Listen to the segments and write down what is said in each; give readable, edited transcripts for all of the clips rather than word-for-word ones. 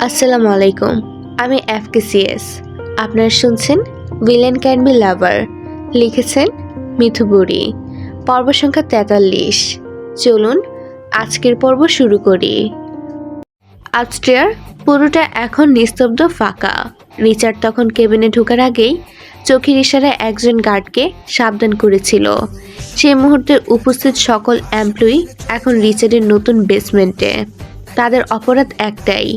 আসসালামু আলাইকুম। আমি FKCS। আপনারা শুনছেন ভিলেন ক্যান বি লাভার। লিখেছেন মিথু বুড়ি। পর্ব সংখ্যা 43। চলুন আজকের পর্ব শুরু করি। আপস্টেয়ার পুরোটা এখন নিস্তব্ধ ফাঁকা। রিচার্ড তখন কেবিনে ঢোকার আগেই চোখের ইশারায় একজন গার্ডকে সাবধান করেছিল। সেই মুহূর্তে উপস্থিত সকল এমপ্লয়ি এখন রিচার্ডের নতুন বেসমেন্টে। তাদের অপরাধ একটাই,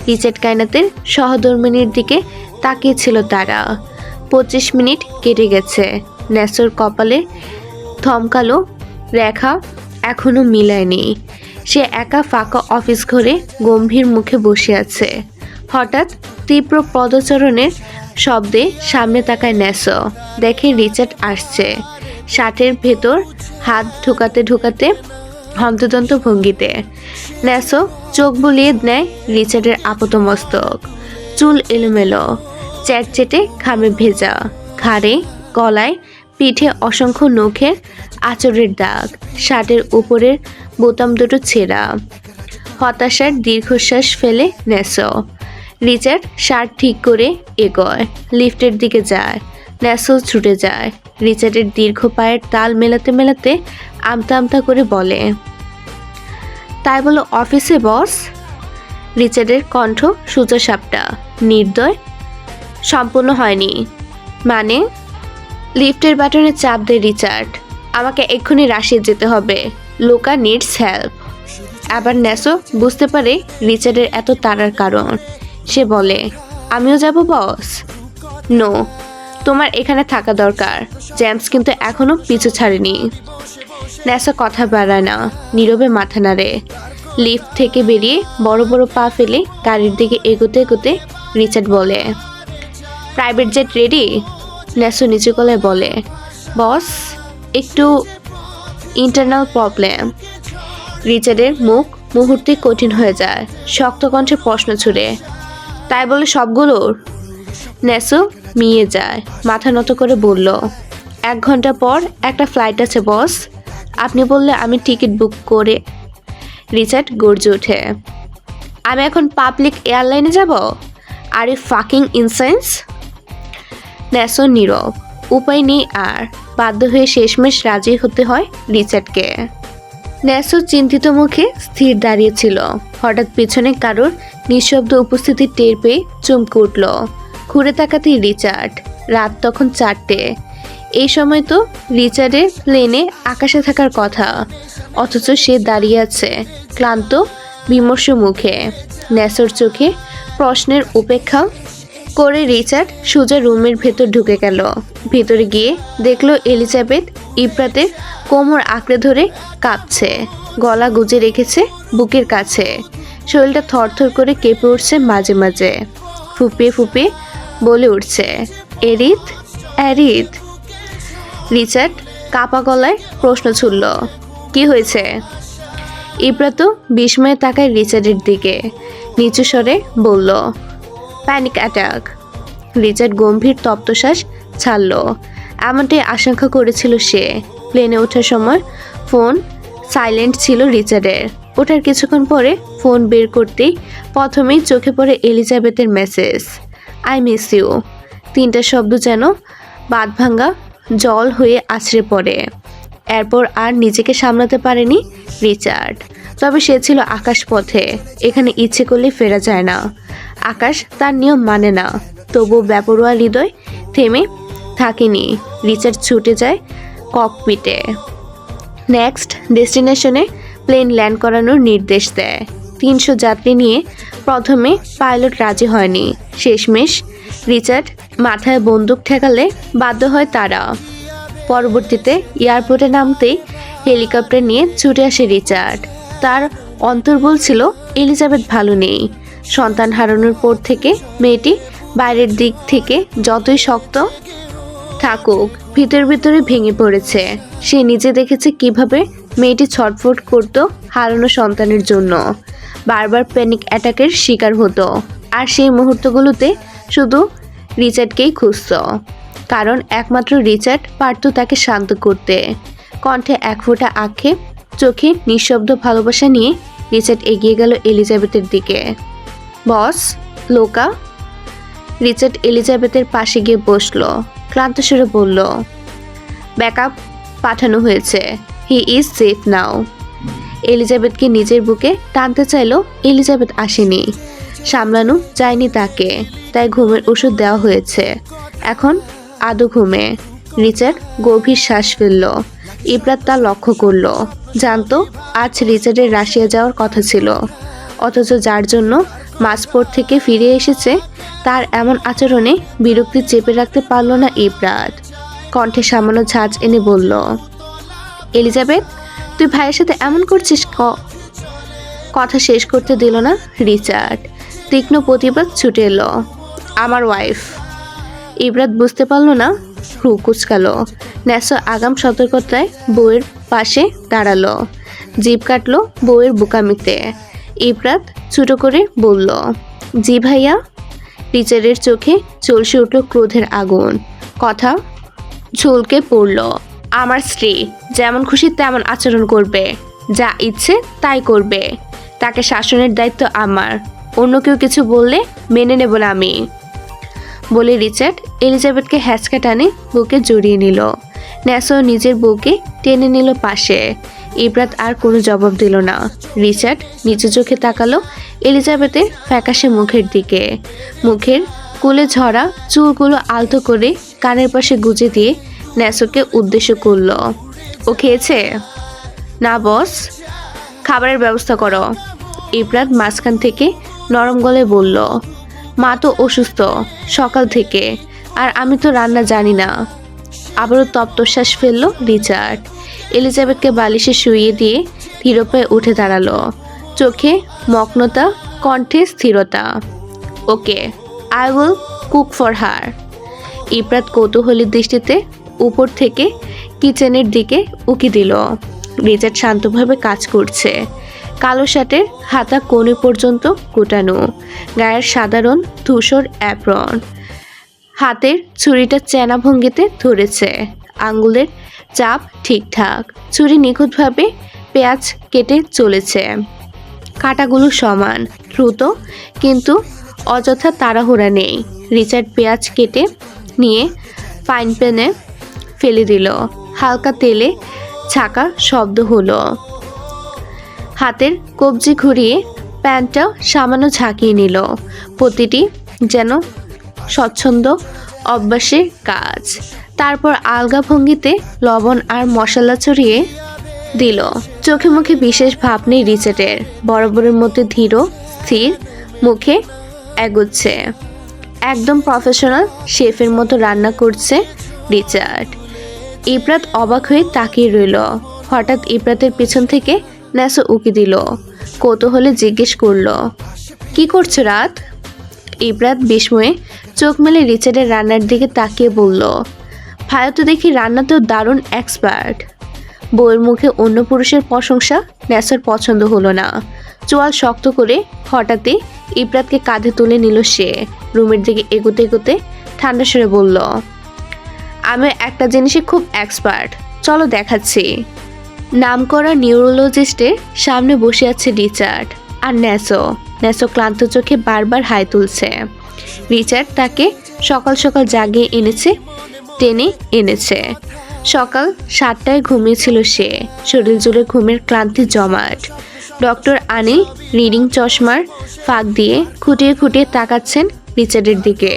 রিচার্ড কায়নাতের সহধর্মিনীর দিকে তাকিয়েছিল তারা। 25 মিনিট কেটে গেছে। ন্যাসোর কপালে থমকালো রেখা এখনো মিলায়নি। সে একা ফাঁকা অফিস ঘরে গম্ভীর মুখে বসে আছে। হঠাৎ তীব্র পদচারণের শব্দে সামনে তাকায় ন্যাসো। দেখে রিচার্ড আসছে, শার্টের ভেতর হাত ঢোকাতে ঢোকাতে হন্তদন্ত ভঙ্গিতে। ন্যাসো চোখ বুলিয়ে নেয় রিচার্ডের আপাতমস্তক। চুল এলোমেলো, চ্যাটচেটে ঘামে ভেজা, ঘাড়ে গলায় পিঠে অসংখ্য নখের আঁচড়ের দাগ, শার্টের উপরের বোতাম দুটো ছেঁড়া। হতাশার দীর্ঘশ্বাস ফেলে ন্যাসো। রিচার্ড শার্ট ঠিক করে এগোয়, লিফটের দিকে যায়। ন্যাসো ছুটে যায়। রিচার্ডের দীর্ঘ পায়ের তাল মেলাতে মেলাতে আমতা আমতা করে বলে, তাই বলো অফিসে বস? রিচার্ডের কণ্ঠ সোজা সাপটা, নির্দয়। সম্পূর্ণ হয়নি মানে? লিফটের বাটনে চাপ দেয় রিচার্ড। আমাকে এক্ষুনি রাশিয়ে যেতে হবে, লোকা নিডস হেল্প। আবার ন্যাসো বুঝতে পারে রিচার্ডের এত তাড়ার কারণ। সে বলে, আমিও যাব বস? নো, তোমার এখানে থাকা দরকার। জেমস কিন্তু এখনো পিছু ছাড়েনি। ন্যাসো কথা বাড়ায় না, নীরবে মাথা নাড়ে। লিফট থেকে বেরিয়ে বড় বড় পা ফেলে গাড়ির দিকে এগোতে এগোতে রিচার্ড বলে, প্রাইভেট জেট রেডি? ন্যাসো নিচু গলায় বলে, বস একটু ইন্টারনাল প্রবলেম। রিচার্ডের মুখ মুহূর্তে কঠিন হয়ে যায়। শক্ত কণ্ঠে প্রশ্ন ছুড়ে, তাই বলে সবগুলোর? ন্যাসো মিয়ে যায়, মাথা নত করে বলল, 1 ঘন্টা পর একটা ফ্লাইট আছে বস। আপনি বললে আমি টিকিট বুক করে। রিচার্ড গর্জে ওঠে, আমি এখন পাবলিক এয়ারলাইনে যাব? Are you fucking insane? ন্যাসো নীরব। উপায় নেই, আর বাধ্য হয়ে শেষমেশ রাজি হতে হয় রিচার্ডকে। ন্যাসো চিন্তিত মুখে স্থির দাঁড়িয়েছিল। হঠাৎ পিছনে কারোর নিঃশব্দ উপস্থিতি টের পেয়ে চমকে উঠল। ঘুরে তাকাতেই রিচার্ড। রাত তখন 4টে। এই সময় তো রিচার্ডের প্লেনে আকাশে থাকার কথা, অথচ সে দাঁড়িয়ে আছে ক্লান্ত বিমর্ষ মুখে। ন্যাসোর চোখে প্রশ্নের উপেক্ষা করে রিচার্ড সোজা রুমের ভেতর ঢুকে গেল। ভেতরে গিয়ে দেখলো এলিজাবেথ ইব্রাতের কোমর আঁকড়ে ধরে কাঁপছে, গলা গুজে রেখেছে বুকের কাছে। শরীরটা থরথর করে কেঁপে উঠছে, মাঝে মাঝে ফুপিয়ে ফুপিয়ে বলে উঠছে, এরিথ, অ্যারিথ। রিচার্ড কাপা গলায় প্রশ্ন ছুড়ল, কি হয়েছে? ইব্রাতো বিস্ময়ে তাকায় রিচার্ডের দিকে, নিচু স্বরে বলল, প্যানিক অ্যাটাক। রিচার্ড গম্ভীর তপ্তশ্বাস ছাড়ল। এমনটাই আশঙ্কা করেছিল সে। প্লেনে ওঠার সময় ফোন সাইলেন্ট ছিল রিচার্ডের। ওঠার কিছুক্ষণ পরে ফোন বের করতেই প্রথমেই চোখে পড়ে এলিজাবেথের মেসেজ, আই মিস ইউ। 3টা শব্দ যেন বাঁধভাঙ্গা জল হয়ে আছড়ে পড়ে। এরপর আর নিজেকে সামলাতে পারেনি রিচার্ড। তবে সে ছিল আকাশপথে, এখানে ইচ্ছে করলে ফেরা যায় না। আকাশ তার নিয়ম মানে না। তবুও বেপরোয়া হৃদয় থেমে থাকেনি। রিচার্ড ছুটে যায় ককপিটে। নেক্সট ডেস্টিনেশনে প্লেন ল্যান্ড করানোর নির্দেশ দেয়। 300 যাত্রী নিয়ে প্রথমে পাইলট রাজি হয়নি। শেষমেশ রিচার্ড মাথায় বন্দুক ঠেকালে বাধ্য হয় তারা। পরবর্তীতে এয়ারপোর্টে নামতেই হেলিকপ্টার নিয়ে ছুটে আসে রিচার্ড। তার অন্তর বলছিল এলিজাবেথ ভালো নেই। সন্তান হারানোর পর থেকে মেয়েটি বাইরের দিক থেকে যতই শক্ত থাকুক, ভিতর ভিতরে ভেঙে পড়েছে। সে নিজে দেখেছে কিভাবে মেয়েটি ছটফট করত হারানো সন্তানের জন্য, বারবার প্যানিক অ্যাটাকের শিকার হতো। আর সেই মুহূর্তগুলোতে শুধু রিচার্ডকেই খুঁজত, কারণ একমাত্র রিচার্ড পারত তাকে শান্ত করতে। কণ্ঠে এক ফোঁটা আক্ষেপ, চোখে নিঃশব্দ ভালোবাসা নিয়ে রিচার্ড এগিয়ে গেল এলিজাবেথের দিকে। বস, লোকা। রিচার্ড এলিজাবেথের পাশে গিয়ে বসলো। ক্লান্ত সুরে বলল, ব্যাকআপ পাঠানো হয়েছে। হি ইজ সেফ নাও। এলিজাবেথকে নিজের বুকে টানতে চাইলো। এলিজাবেথ আসেনি, সামলানো যায়নি তাকে, তাই ঘুমের ওষুধ দেওয়া হয়েছে। এখন আদৌ ঘুমে। রিচার্ড গভীর শ্বাস ফেলল। ইব্রাত তা লক্ষ্য করলো। জানতো আজ রিচার্ডের রাশিয়া যাওয়ার কথা ছিল, অথচ যার জন্য মাঝপথ থেকে ফিরে এসেছে তার এমন আচরণে বিরক্তি চেপে রাখতে পারল না ইব্রাত। কণ্ঠে সামান্য ঝাঁজ এনে বলল, এলিজাবেথ, তুই ভাইয়ের সাথে এমন করছিস? কথা শেষ করতে দিল না রিচার্ড। তীক্ষ্ণ প্রতিবাদ ছুটে এলো, আমার ওয়াইফ। ইব্রাত বুঝতে পারল না, ভ্রু কুচকালো। ন্যাসো আগাম সতর্কতায় বউয়ের পাশে দাঁড়ালো, জিভ কাটলো বউয়ের বুকামিতে। ইব্রাত ছোট করে বলল, জি ভাইয়া। রিচার্ডের চোখে চলসে উঠল ক্রোধের আগুন। কথা ঝলকে পড়ল, আমার স্ত্রী যেমন খুশি তেমন আচরণ করবে, যা ইচ্ছে তাই করবে। তাকে শাসনের দায়িত্ব আমার। অন্য কেউ কিছু বললে মেনে নেব না আমি। বলে রিচার্ড এলিজাবেথকে হ্যাঁচকা টানে বুকে জড়িয়ে নিল। ন্যাসো নিজের বউকে টেনে নিল পাশে। ইব্রাত আর কোনো জবাব দিল না। রিচার্ড নিচু চোখে তাকালো এলিজাবেথের ফ্যাকাশে মুখের দিকে। মুখের কুলে ঝরা চুলগুলো আলতো করে কানের পাশে গুজে দিয়ে ন্যাসোকে উদ্দেশ্য করল, ও খেয়েছে? না বস। খাবারের ব্যবস্থা করো। ইব্রাত মাঝখান থেকে নরম গলায় বলল, মা তো অসুস্থ সকাল থেকে, আর আমি তো রান্না জানি না। আবারও তপ্তশ্বাস ফেলল রিচার্ড। এলিজাবেথকে বালিশে শুইয়ে দিয়ে ধীর পায়ে উঠে দাঁড়ালো। চোখে মগ্নতা, কণ্ঠে স্থিরতা। Okay, I will cook for her. Ibrat কৌতূহলী দৃষ্টিতে উপর থেকে কিচেনের দিকে উকি দিল। রিচার্ড শান্তভাবে কাজ করছে। কালো শার্টের হাতা কোণে পর্যন্ত কুটানো, গায়ের সাধারণ ধূসর অ্যাপ্রন। হাতের ছুরিটা চেনা ভঙ্গিতে ধরেছে, আঙ্গুলের চাপ ঠিকঠাক। ছুরি নিখুঁতভাবে পেঁয়াজ কেটে চলেছে, কাঁটাগুলো সমান, দ্রুত, কিন্তু অযথা তাড়াহুড়া নেই। রিচার্ড পেঁয়াজ কেটে নিয়ে ফ্রাইং প্যানে ফেলে দিল। হালকা তেলে ছাকা শব্দ হলো। হাতের কবজি ঘুরিয়ে প্যানটা সামান্য ঝাঁকিয়ে নিল। প্রতিটি যেন স্বচ্ছন্দ অভ্যাসের কাজ। তারপর আলগা ভঙ্গিতে লবণ আর মশলা ছড়িয়ে দিল। চোখে মুখে বিশেষ ভাব নেই রিচার্ডের, বরাবরের মধ্যে ধীর স্থির মুখে এগোচ্ছে। একদম প্রফেশনাল শেফের মতো রান্না করছে রিচার্ড। ইব্রাত অবাক হয়ে তাকিয়ে রইল। হঠাৎ ইব্রাতের পিছন থেকে ন্যাসো উকি দিল। কৌতূহলে জিজ্ঞেস করলো, কি করছো রাত? ইব্রাত বিস্ময়ে চোখ মেলে রিচার্ডের রান্নার দিকে তাকিয়ে বলল, ভাইয়া তো দেখি রান্নাতেও দারুণ এক্সপার্ট। বউয়ের মুখে অন্য পুরুষের প্রশংসা ন্যাসোর পছন্দ হলো না। চোয়াল শক্ত করে হঠাৎই ইব্রাতকে কাঁধে তুলে নিল সে। রুমের দিকে এগোতে এগোতে ঠান্ডা সুরে বলল, আমি একটা জিনিসে খুব এক্সপার্ট, চলো দেখাচ্ছি। নামকরা নিউরোলজিস্টের সামনে বসে আছে রিচার্ড আর ন্যাসো। ন্যাসো ক্লান্ত চোখে বারবার হাই তুলছে। রিচার্ড তাকে সকাল সকাল জাগিয়ে এনেছে, টেনে এনেছে। সকাল 7টায় ঘুমিয়েছিল সে। শরীর জুড়ে ঘুমের ক্লান্তি জমাট। ডক্টর আনিল রিডিং চশমার ফাঁক দিয়ে খুঁটিয়ে খুঁটিয়ে তাকাচ্ছেন রিচার্ডের দিকে।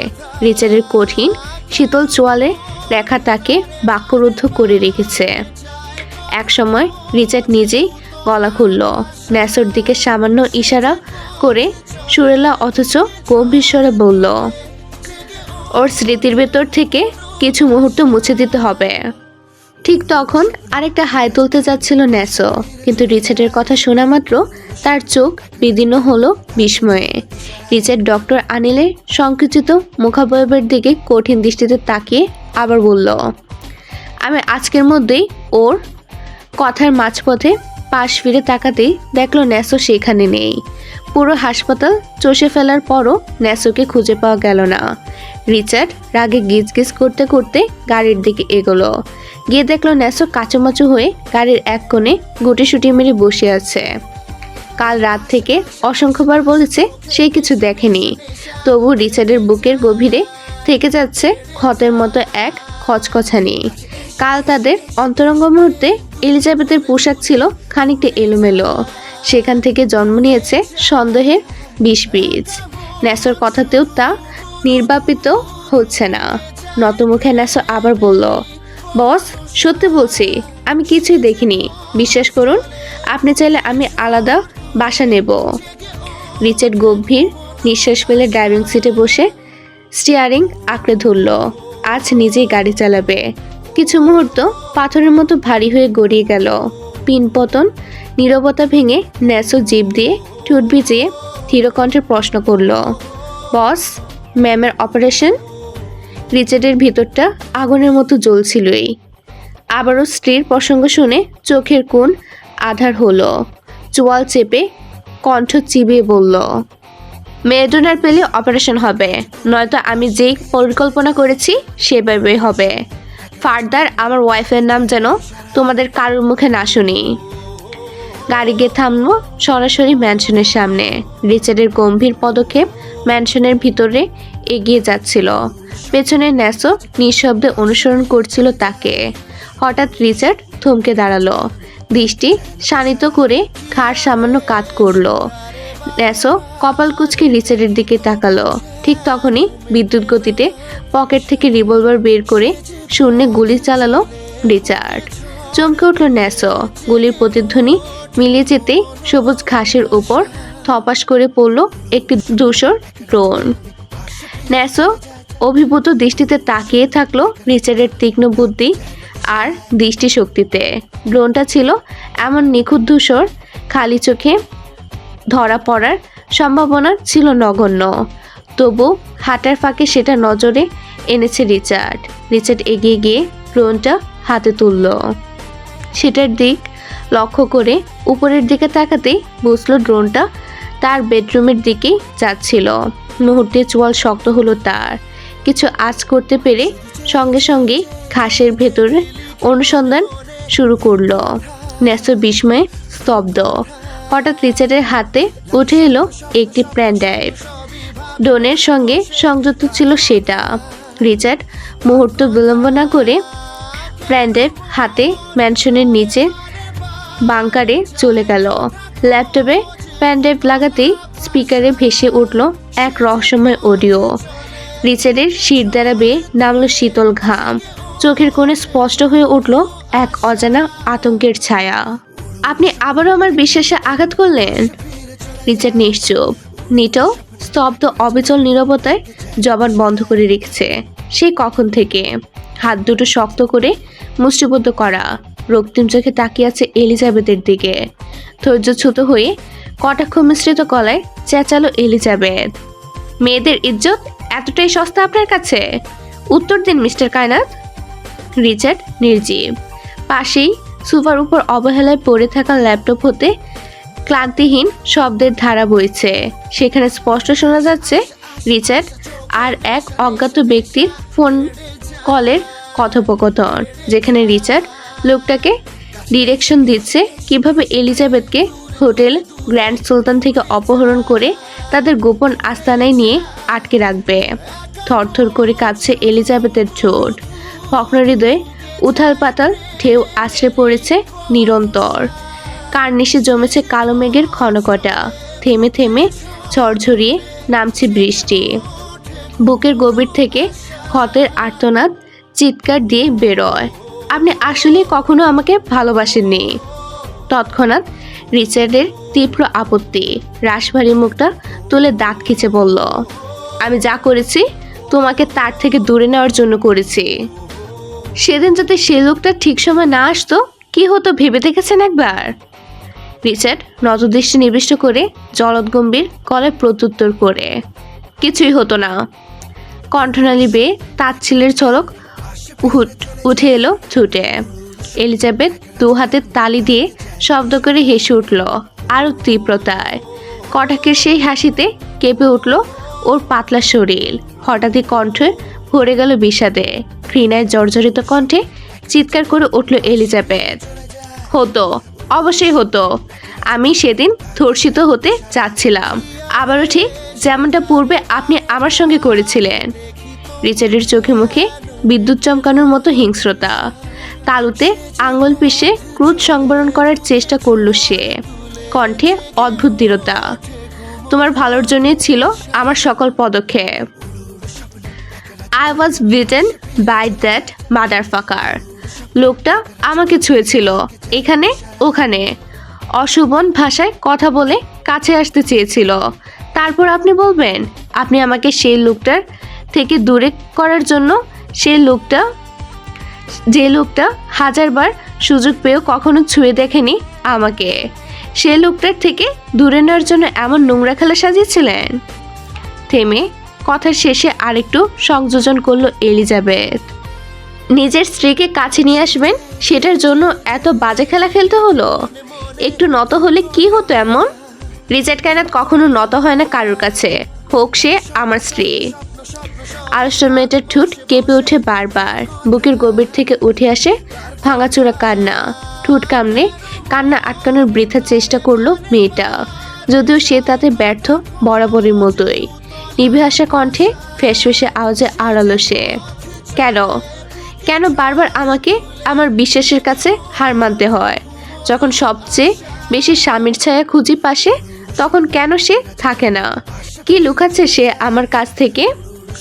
রিচার্ডের কঠিন শীতল চোয়ালে রেখা তাকে বাক্যরুদ্ধ করে রেখেছে। একসময় রিচার্ড নিজেই গলা খুলল। ন্যাসোর দিকে সামান্য ইশারা করে সুরেলা অথচ গম্ভীর স্বরে বলল, ওর স্মৃতির ভেতর থেকে কিছু মুহূর্ত মুছে দিতে হবে। ঠিক তখন আরেকটা হাই তুলতে যাচ্ছিল ন্যাসো, কিন্তু রিচার্ডের কথা শোনা মাত্র তার চোখ বিদীর্ণ হলো বিস্ময়ে। রিচার্ড ডক্টর আনিলের সংকুচিত মুখাবয়বের দিকে কঠিন দৃষ্টিতে তাকিয়ে আবার বলল, আমি আজকের মধ্যেই। ওর কথার মাঝপথে পাশ ফিরে তাকাতেই দেখলো ন্যাসো সেখানে নেই। পুরো হাসপাতাল চষে ফেলার পরও ন্যাসোকে খুঁজে পাওয়া গেল না। রিচার্ড রাগে গিজগিজ করতে করতে গাড়ির দিকে এগোলো। গিয়ে দেখলো ন্যাসো কাচুমাচু হয়ে গাড়ির এক কোণে গুটিসুটি মেরে বসে আছে। কাল রাত থেকে অসংখ্যবার বলেছে সে কিছু দেখেনি, তবু রিচার্ডের বুকের গভীরে থেকে যাচ্ছে ক্ষতের মতো এক খচখচানি। কাল তাদের অন্তরঙ্গ মুহূর্তে এলিজাবেথের পোশাক ছিল খানিকটা এলোমেলো, সেখান থেকে জন্ম নিয়েছে সন্দেহের বিষ বীজ। ন্যাসোর কথাতেও তা নির্বাপিত হচ্ছে না। নতমুখে ন্যাসো আবার বলল, বস, সত্যি বলছি, আমি কিছুই দেখিনি, বিশ্বাস করুন। আপনি চাইলে আমি আলাদা বাসা নেব। রিচার্ড গম্ভীর নিঃশ্বাস ফেলে ড্রাইভিং সিটে বসে স্টিয়ারিং আঁকড়ে ধরল। আজ নিজেই গাড়ি চালাবে। কিছু মুহূর্ত পাথরের মতো ভারী হয়ে গড়িয়ে গেল। পিনপতন নীরবতা ভেঙে ন্যাসো জিভ দিয়ে ঠোঁট ভিজিয়ে ধীরকণ্ঠে প্রশ্ন করল, বস, ম্যামের অপারেশন? রিচার্ডের ভিতরটা আগুনের মতো জ্বলছিলই। আবারও স্ত্রীর প্রসঙ্গ শুনে চোখের কোণ আধার হলো। চোয়াল চেপে কণ্ঠ চিবিয়ে বলল, মেডোনার পেলে অপারেশন হবে, নয়তো আমি যেই পরিকল্পনা করেছি সেভাবে হবে। ফার্দার আমার ওয়াইফের নাম যেন তোমাদের কারোর মুখে না শুনি। গাড়ি গিয়ে থামলো সরাসরি ম্যানশনের সামনে। রিচার্ডের গম্ভীর পদক্ষেপ ম্যানশনের ভিতরে এগিয়ে যাচ্ছিল। পেছনে ন্যাসো নিঃশব্দে অনুসরণ করছিল তাকে। হঠাৎ রিচার্ড থমকে দাঁড়ালো, দৃষ্টি শানিত করে ঘাড় সামান্য কাত করলো। ন্যাসো কপাল কুঁচকে রিচার্ডের দিকে তাকালো। ঠিক তখনই বিদ্যুৎ গতিতে পকেট থেকে রিভলভার বের করে শূন্যে গুলি চালালো রিচার্ড। চমকে উঠল ন্যাসো। গুলির প্রতিধ্বনি মিলিয়ে যেতেই সবুজ ঘাসের উপর থপাস করে পড়ল একটি ধূসর ড্রোন। ন্যাসো অভিভূত দৃষ্টিতে তাকিয়ে থাকলো রিচার্ডের তীক্ষ্ণ বুদ্ধি আর দৃষ্টিশক্তিতে। ড্রোনটা ছিল এমন নিখুঁত ধূসর, খালি চোখে ধরা পড়ার সম্ভাবনা ছিল নগণ্য। তবু হাঁটার ফাঁকে সেটা নজরে এনেছে রিচার্ড। রিচার্ড এগিয়ে গিয়ে ড্রোনটা হাতে তুলল। সেটার দিক লক্ষ্য করে উপরের দিকে তাকাতেই বুঝলো ড্রোনটা তার বেডরুমের দিকেই যাচ্ছিল। মুহূর্তে চোয়াল শক্ত হলো তার। কিছু আঁচ করতে পেরে সঙ্গে সঙ্গে ঘাসের ভেতরে অনুসন্ধান শুরু করলো। ন্যাসো বিস্ময়ে স্তব্ধ। হঠাৎ রিচার্ডের হাতে উঠে এলো একটি পেন ড্রাইভ। ড্রোনের সঙ্গে সংযুক্ত ছিল সেটা। রিচার্ড মুহূর্ত বিলম্ব না করে পেন ড্রাইভ হাতে ম্যানশনের নিচে বাংকারে চলে গেল। ল্যাপটপে পেন ড্রাইভ লাগাতেই স্পিকারে ভেসে উঠল এক রহস্যময় অডিও। রিচার্ডের শির দ্বারা বেয়ে নামলো শীতল ঘাম। চোখের কোণে স্পষ্ট হয়ে উঠল এক অজানা আতঙ্কের ছায়া। আপনি আবারও আমার বিশ্বাসে আঘাত করলেন। রিচার্ড নিশ্চুপ, নিটো, স্তব্ধ, অবিচল নীরবতায় জবান বন্ধ করে রেখেছে। সে কখন থেকে। হাত দুটো শক্ত করে মুষ্টিবদ্ধ করা, রক্তিম চোখে তাকিয়ে আছে এলিজাবেথের দিকে। ধৈর্যচ্যুত হয়ে কটাক্ষ মিশ্রিত গলায় চেঁচালো এলিজাবেথ, মেয়েদের ইজ্জত এতটাই সস্তা আপনার কাছে? উত্তর দিন মিস্টার কায়নাত। রিচার্ড নির্জীব। পাশেই সোফার উপর অবহেলায় পড়ে থাকা ল্যাপটপ হতে ক্লান্তিহীন শব্দের ধারা বইছে। সেখানে স্পষ্ট শোনা যাচ্ছে রিচার্ড আর এক অজ্ঞাত ব্যক্তির ফোন কলের কথোপকথন, যেখানে রিচার্ড লোকটাকে ডিরেকশন দিচ্ছে কিভাবে এলিজাবেথকে হোটেল গ্র্যান্ড সুলতান থেকে অপহরণ করে তাদের গোপন আস্তানায় নিয়ে আটকে রাখবে। থরথর করে কাঁপছে এলিজাবেথের ঠোঁট। ভগ্ন হৃদয়ে উথাল পাতাল ঢেউ আছড়ে পড়েছে নিরন্তর। কার্নিশে জমেছে কালো মেঘের ক্ষণকটা। থেমে থেমে ঝরঝরিয়ে নামছে বৃষ্টি। বুকের গভীর থেকে ক্ষতের আর্তনাদ চিৎকার দিয়ে বেরোয়, আপনি আসলে কখনো আমাকে ভালোবাসেননি। তৎক্ষণাৎ রিচার্ডের তীব্র আপত্তি। রাশভারী মুখটা তুলে দাঁত খিচে বলল, আমি যা করেছি তোমাকে তার থেকে দূরে নেওয়ার জন্য করেছি। সেদিন যদি সে লোকটা ঠিক সময় না আসতো কি হতো ভেবে দেখেছেন একবার? রিচার্ড নজরদৃষ্টি নিবিষ্ট করে জলদগম্ভীর গলায় প্রত্যুত্তর করে, কিছুই হতো না। কণ্ঠনালী বেয়ে তাচ্ছিলের ঝলক উঠে এলো ছুটে। এলিজাবেথ দু হাতের তালি দিয়ে শব্দ করে হেসে উঠল আরও তীব্রতায়। কটাকের সেই হাসিতে কেঁপে উঠল ওর পাতলা শরীর। হঠাৎই কণ্ঠে ভরে গেল বিষাদে। ঘৃণায় জর্জরিত কণ্ঠে চিৎকার করে উঠল এলিজাবেথ, হতো, অবশ্যই হতো। আমি সেদিন ধর্ষিত হতে যাচ্ছিলাম, আবারও ঠিক যেমনটা পূর্বে আপনি আমার সঙ্গে করেছিলেন। রিচার্ডের চোখে মুখে বিদ্যুৎ চমকানোর মতো হিংস্রতা। তালুতে আঙুল পিষে ক্রোধ সংবরণ করার চেষ্টা করল সে, কণ্ঠে অদ্ভুত দৃঢ়তা। তোমার ভালোর জন্যই ছিল আমার সকল পদক্ষেপ। I was beaten by that motherfucker. লোকটা আমাকে ছুঁয়েছিল, এখানে ওখানে, অশোভন ভাষায় কথা বলে কাছে আসতে চেয়েছিল। তারপর আপনি বলবেন আপনি আমাকে সেই লোকটার থেকে দূরে করার জন্য, যে লোকটা হাজারবার সুযোগ পেয়েও কখনো ছুঁয়ে দেখেনি আমাকে, সে লোকটার থেকে দূরে নেওয়ার জন্য এমন নোংরা খেলা সাজিয়েছিলেন। থেমে কথার শেষে আরেকটু সংযোজন করলো এলিজাবেথ। নিজের স্ত্রীকে কাছে নিয়ে আসবেন, সেটার জন্য এত বাজে খেলা খেলতে হলো? একটু নত হলে কি হতো এমন? রিচার্ড কায়নাত কখনো নত হয় না কারোর কাছে, হোক সে আমার স্ত্রী। আড়ষ্ট মেয়েটার ঠোঁট কেঁপে ওঠে বারবার, বুকের গভীর থেকে উঠে আসে ভাঙাচোরা কান্না। ঠোঁট কামড়ে কান্না আটকানোর বৃথা চেষ্টা করলো মেয়েটা, যদিও সে তাতে ব্যর্থ বরাবরের মতোই। নিভে আসা কণ্ঠে ফেসফেসে আওয়াজে আড়ালো সে, কেন কেন বারবার আমাকে আমার বিশ্বাসের কাছে হার মানতে হয়? যখন সবচেয়ে বেশি স্বামীর ছায়া খুঁজি পাশে, তখন কেন সে থাকে না? কি লুকাচ্ছে সে আমার কাছ থেকে?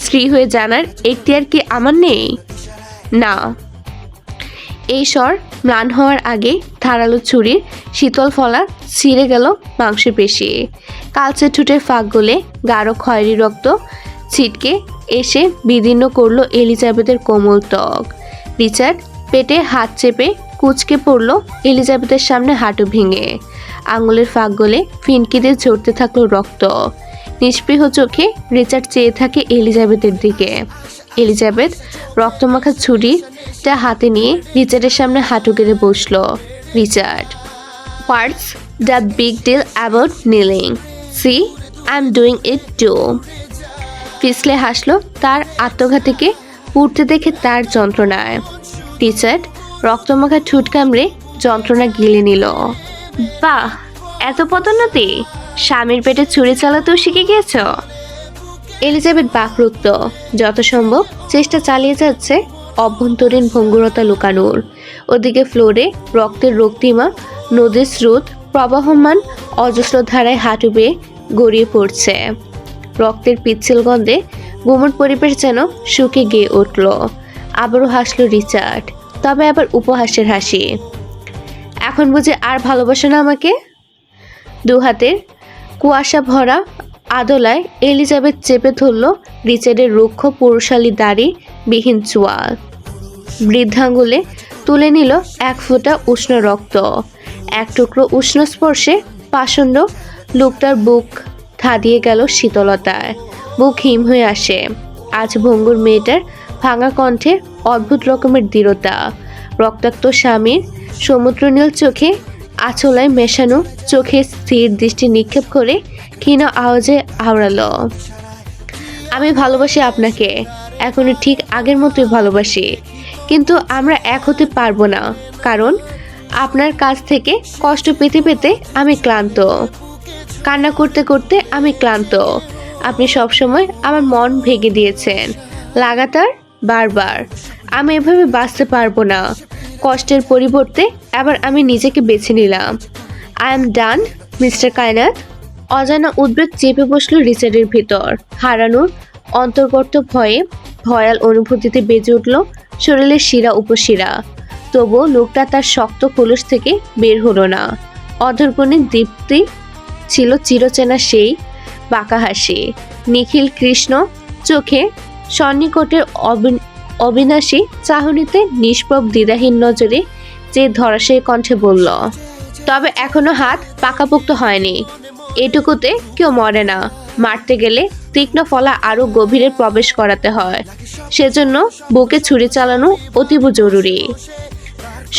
স্ত্রী হয়ে জানার এখতিয়ার কি আমার নেই? না। এই স্বর ম্লান হওয়ার আগে ধারালো ছুরির শীতল ফলা ছিঁড়ে গেল মাংসপেশি। কালচে ঠোঁটের ফাঁক গলে গাঢ় খয়েরি রক্ত ছিটকে এসে বিদীর্ণ করলো এলিজাবেথের কোমল ত্বক। রিচার্ড পেটে হাত চেপে কুঁচকে পড়ল এলিজাবেথের সামনে, হাঁটু ভেঙে। আঙুলের ফাঁক গলে ফিনকিতে ঝরতে থাকলো রক্ত। নিস্পৃহ চোখে রিচার্ড চেয়ে থাকে এলিজাবেথের দিকে। এলিজাবেথ রক্তমাখা ছুরিটা হাতে নিয়ে রিচার্ডের সামনে হাঁটু গেড়ে বসল। Richard, what's the big deal about kneeling? See, I am doing it too. পিছলে হাসলো তার আত্মঘাতীকে পুড়তে দেখে তার যন্ত্রণায়। রিচার্ড রক্তমাখা ঠোঁট কামড়ে যন্ত্রণা গিলে নিল। বাহ, এত পদোন্নতি! স্বামীর পেটে ছুরি চালাতেও শিখে গিয়েছ? এলিজাবেথ বাকরুদ্ধ, যত সম্ভব চেষ্টা চালিয়ে যাচ্ছে অভ্যন্তরীণ ভঙ্গুরতা লুকানোর। ওদিকে ফ্লোরে রক্তের রক্তিমা নদীর স্রোত প্রবাহমান অজস্র ধারায় হাঁটু বেয়ে গড়িয়ে পড়ছে। রক্তের পিচ্ছিল গন্ধে গুমট পরিবেশ যেন শুকে গিয়ে উঠল। আবারও হাসলো রিচার্ড, তবে আবার উপহাসের হাসি। এখন বুঝি আর ভালোবাসে না আমাকে? দু হাতের কুয়াশা ভরা আদলায় এলিজাবেথ চেপে ধরল রিচার্ডের রুক্ষ পুরুষালী দাড়ি বিহীন চোয়াল। বৃদ্ধাঙ্গুলে তুলে নিল এক ফোঁটা উষ্ণ রক্ত। এক টুকরো উষ্ণ স্পর্শে পাষণ্ড লোকটার বুক ধাঁধিয়ে গেল শীতলতায়। বুক হিম হয়ে আসে। আজ ভঙ্গুর মেয়েটার ভাঙা কণ্ঠে অদ্ভুত রকমের দৃঢ়তা। রক্তাক্ত স্বামীর সমুদ্রনীল চোখে আঁচলায় মেশানো চোখে স্থির দৃষ্টি নিক্ষেপ করে ক্ষীণ আওয়াজে আওড়ালো, আমি ভালোবাসি আপনাকে, এখনো ঠিক আগের মতোই ভালোবাসি, কিন্তু আমরা এক হতে পারবো না, কারণ আপনার কাছ থেকে কষ্ট পেতে পেতে আমি ক্লান্ত, কান্না করতে করতে আমি ক্লান্ত। আপনি সবসময় আমার মন ভেঙে দিয়েছেন, লাগাতার, বারবার। আমি এভাবে বাঁচতে পারবো না। কষ্টের পরিবর্তে এবার আমি নিজেকে বেছে নিলাম। আই এম ডান, মিস্টার কায়নাত। অজানা উদ্বেগ চেপে বসলো রিচার্ডের ভিতর। হারানোর অন্তর্গত ভয়ে ভয়াল অনুভূতিতে বেজে উঠল শরীরের শিরা উপশিরা। তবুও লোকটা তার শক্ত কলস থেকে বের হলো না। অধরকণে দীপ্তি ছিল চিরচেনা সেই বাঁকা হাসি। নিখিল কৃষ্ণ চোখে সন্নিকটের অবিনাশী চাহনিতে নিষ্প্রভ দ্বিধাহীন নজরে যে ধরাশায়ী কণ্ঠে বলল, তবে এখনো হাত পাকাপোক্ত হয়নি। এটুকুতে কেউ মরে না, মারতে গেলে তীক্ষ্ণ ফলা আরো গভীরে প্রবেশ করাতে হয়। সেজন্য বুকে ছুরি চালানো অতীব জরুরি।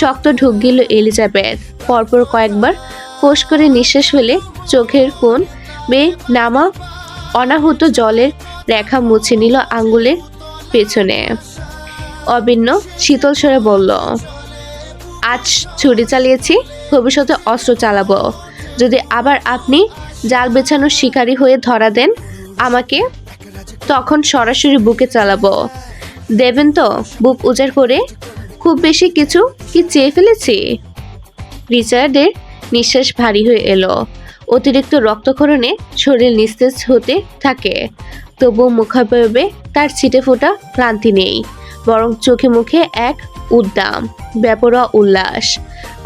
শক্ত ঢুক গেল এলিজাবেথ। পরপর কয়েকবার ফোঁস করে নিঃশ্বাস ফেলে চোখের কোণ বেয়ে নামা অনাহুত জলের রেখা মুছে নিল আঙ্গুলের পেছনে। অভিন্ন শীতল স্বরে বলল, আজ ছুরি চালিয়েছি, ভবিষ্যতে অস্ত্র চালাবো। যদি আবার আপনি জাল বেছানোর শিকারী হয়ে ধরা দেন আমাকে, তখন সরাসরি বুকে চালাবো। দেবেন তো বুক উজাড় করে? খুব বেশি কিছু কি চেয়ে ফেলেছি? রিচার্ডের নিঃশ্বাস ভারী হয়ে এলো। অতিরিক্ত রক্তক্ষরণে শরীর নিস্তেজ হতে থাকে, তবুও মুখাবয়বে তার ছিটে ফোটা ক্লান্তি নেই, বরং চোখে মুখে এক উদ্দাম বেপরোয়া উল্লাস।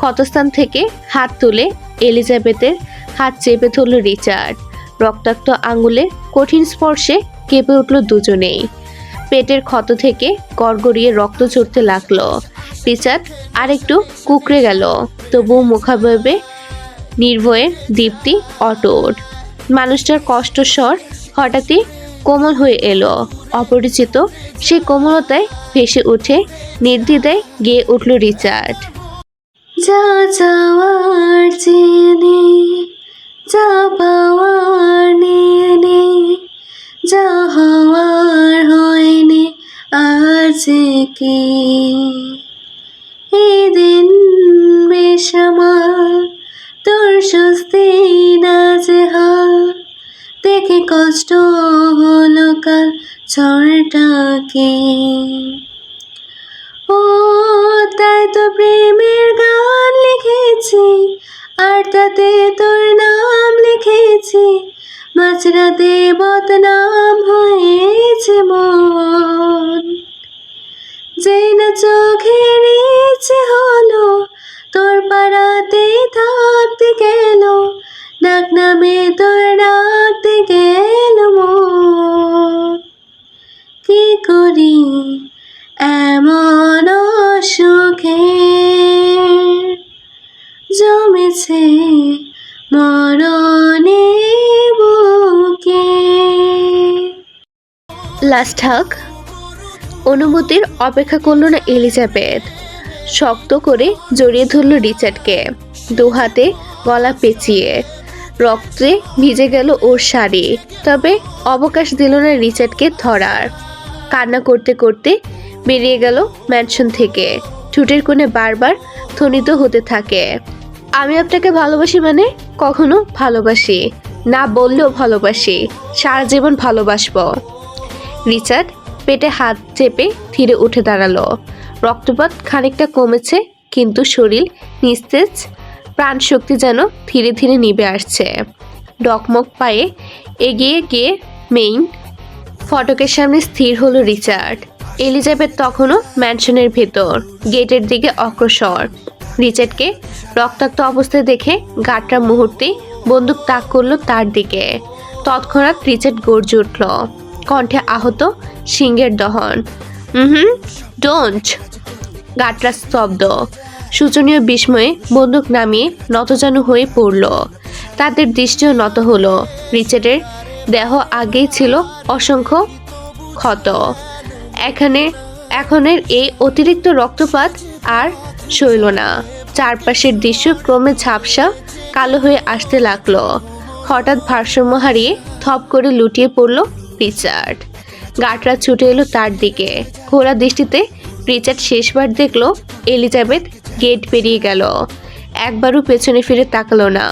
ক্ষতস্থান থেকে হাত তুলে এলিজাবেথের হাত চেপে ধরল রিচার্ড। রক্তাক্ত আঙুলের কঠিন স্পর্শে কেঁপে উঠল দুজনেই। পেটের ক্ষত থেকে গড়গড়িয়ে রক্ত ঝরতে লাগলো। রিচার্ড আরেকটু কুকড়ে গেল, তবুও মুখাবয়বে নির্ভয়ের দীপ্তি অটুট। মানুষটার কষ্টস্বর হঠাৎই কোমল হয়ে এলো। অপরিচিত সে কোমলতায় ভেসে উঠে নির্দ্বিধায় গেয়ে উঠল রিচার্ড। যা যাওয়ার জেনে, যা পাওয়ার নিয়ে নে, যা হওয়ার হয়নি আজ কি, এই দিন বেশ আমার তোর স্বস্তি না যে হাল, দেখে কষ্ট হলো কাল ঝড়টাকে। ও তাই তো প্রেমের গান লিখেছি, আর তাতে তোর নাম লিখেছি, মাঝরাতে বদনাম হয়েছে মন। যেই না চোখের ইচ্ছে হলো তোর পাড়াতে থাকতে গেল, ডাক নামে তোর ডাকতে গেল মন। কি করি এমন অসুখে জমেছে মরণে বুকে। লাস্ট হাগ। অনুমতির অপেক্ষা করল না এলিজাবেথ। শক্ত করে জড়িয়ে ধরল রিচার্ডকে, দু হাতে গলা পেঁচিয়ে। রক্তে ভিজে গেল ওর শাড়ি, তবে অবকাশ দিল না রিচার্ডকে ধরার। কান্না করতে করতে বেরিয়ে গেল ম্যানশন থেকে। ঠোঁটের কোণে বারবার ধ্বনিত হতে থাকে, আমি আপনাকে ভালোবাসি, মানে কখনো ভালোবাসি না বললেও ভালোবাসি, সারা জীবন ভালোবাসবো। রিচার্ড পেটে হাত চেপে ধীরে উঠে দাঁড়ালো। রক্তপাত খানিকটা কমেছে, কিন্তু শরীর নিস্তেজ, প্রাণ শক্তি যেন ধীরে ধীরে নিভে আসছে। ডকমক পায়ে এগিয়ে গিয়ে মেইন ফটকের সামনে স্থির হলো রিচার্ড। এলিজাবেথ তখনও ম্যানশনের ভেতর, গেটের দিকে অগ্রসর। রিচার্ডকে রক্তাক্ত অবস্থায় দেখে গার্ডরা মুহূর্তেই বন্দুক তাক করলো তার দিকে। তৎক্ষণাৎ রিচার্ড গর্জে উঠল, কণ্ঠে আহত সিংহের দহন। ডোন্ট। গার্ডরা স্তব্ধ, শোচনীয় বিস্ময়ে বন্দুক নামিয়ে নতজানু হয়ে পড়ল। তাদের দৃষ্টিও নত হলো। রিচার্ডের দেহ আগেই ছিল অসংখ্য ক্ষত। এখনের এই অতিরিক্ত রক্তপাত আর সইল না। চারপাশের দৃশ্য ক্রমে ঝাপসা কালো হয়ে আসতে লাগলো। হঠাৎ ভারসাম্য হারিয়ে থপ করে লুটিয়ে পড়ল রিচার্ড। গার্ডরা ছুটে এলো তার দিকে। ঘোরা দৃষ্টিতে রিচার্ড শেষবার দেখলো এলিজাবেথ গেট পেরিয়ে গেল। একবারও পেছনে ফিরে তাকালো না।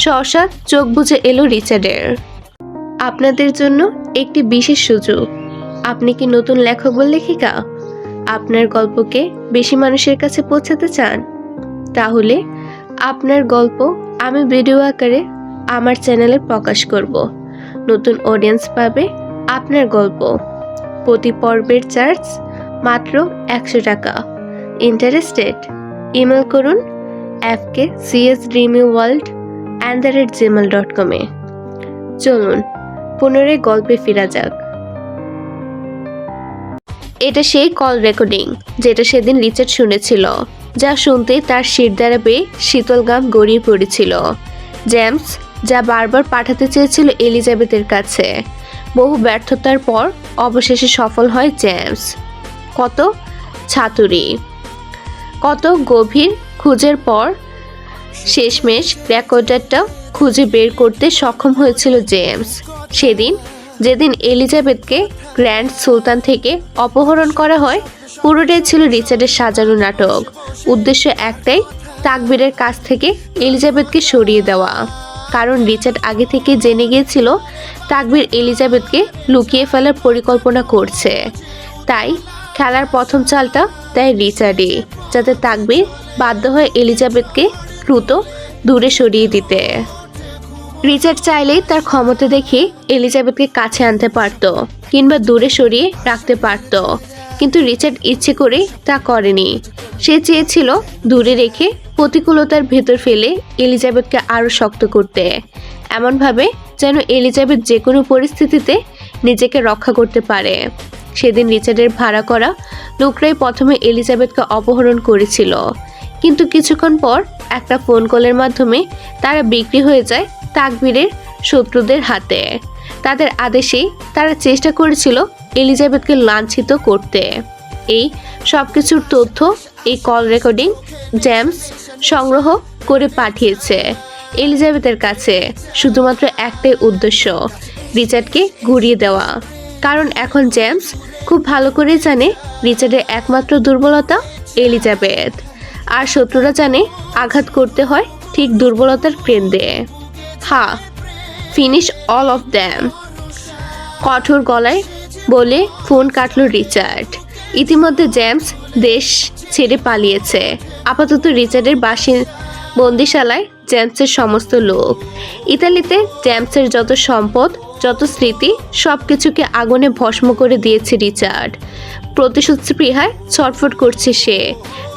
সহসা চোখ বুজে এলো রিচার্ডের। আপনাদের জন্য একটি বিশেষ সুযোগ। আপনি কি নতুন লেখক বা লেখিকা? আপনার গল্পকে বেশি মানুষের কাছে পৌঁছাতে চান? তাহলে আপনার গল্প আমি ভিডিও আকারে আমার চ্যানেলে প্রকাশ করব। নতুন অডিয়েন্স পাবে আপনার গল্প। প্রতি পর্বের চার্জ মাত্র 100 টাকা। ইন্টারেস্টেড? ইমেল করুন fkcsdreamyworld@gmail.com এ। চলুন পুনরায় গল্পে ফেরা যাক। এটা সেই কল রেকর্ডিং যেটা সেদিন রিচার্ড শুনেছিল, যা শুনতে তার শিরদাঁড়া বেয়ে শীতল গাম গড়িয়ে পড়েছিল। জেমস যা বারবার পাঠাতে চেয়েছিল এলিজাবেথের কাছে। বহু ব্যর্থতার পর অবশেষে সফল হয় জেমস। কত ছাতুরি, কত গভীর খুঁজের পর শেষমেশ রেকর্ডারটা খুঁজে বের করতে সক্ষম হয়েছিল জেমস। যেদিন এলিজাবেথকে গ্র্যান্ড সুলতান থেকে অপহরণ করা হয়, পুরোটাই ছিল রিচার্ডের সাজানো নাটক। উদ্দেশ্য একটাই, তাকবীরের কাছ থেকে এলিজাবেথকে সরিয়ে দেওয়া, কারণ রিচার্ড আগে থেকে জেনে গিয়েছিল তাকবীর এলিজাবেথকে লুকিয়ে ফেলার পরিকল্পনা করছে। তাই খেলার প্রথম চালটা দেয় রিচার্ডই, যাতে তাকবীর বাধ্য হয়ে এলিজাবেথকে দ্রুত দূরে সরিয়ে দিতে। রিচার্ড চাইলেই তার ক্ষমতা দেখে এলিজাবেথকে কাছে আনতে পারত কিংবা দূরে সরিয়ে রাখতে পারত, কিন্তু রিচার্ড ইচ্ছে করে তা করেনি। সে চেয়েছিল দূরে রেখে প্রতিকূলতার ভেতর ফেলে এলিজাবেথকে আরও শক্ত করতে, এমনভাবে যেন এলিজাবেথ যে কোনো পরিস্থিতিতে নিজেকে রক্ষা করতে পারে। সেদিন রিচার্ডের ভাড়া করা লোকরাই প্রথমে এলিজাবেথকে অপহরণ করেছিল, কিন্তু কিছুক্ষণ পর একটা ফোন কলের মাধ্যমে তারা বিক্রি হয়ে যায় তাকবীরের শত্রুদের হাতে। তাদের আদেশেই তারা চেষ্টা করেছিল এলিজাবেথকে লাঞ্ছিত করতে। এই সব কিছুর তথ্য এই কল রেকর্ডিং জেমস সংগ্রহ করে পাঠিয়েছে এলিজাবেথের কাছে, শুধুমাত্র একটাই উদ্দেশ্য, রিচার্ডকে ঘুরিয়ে দেওয়া। কারণ এখন জেমস খুব ভালো করে জানে রিচার্ডের একমাত্র দুর্বলতা এলিজাবেথ, আর শত্রুরা জানে আঘাত করতে হয় ঠিক দুর্বলতার কেন্দ্রে। হ্যাঁ, ফিনিশ অল অফ দ্যাম, কঠোর গলায় বলে ফোন কাটল রিচার্ড। ইতিমধ্যে জেমস দেশ ছেড়ে পালিয়েছে। আপাতত রিচার্ডের বন্দিশালায় জেমসের সমস্ত লোক। ইতালিতে জেমসের যত সম্পদ, যত স্মৃতি, সব কিছুকে আগুনে ভস্ম করে দিয়েছে রিচার্ড। প্রতিশোধ স্পৃহায় ছটফট করছে সে।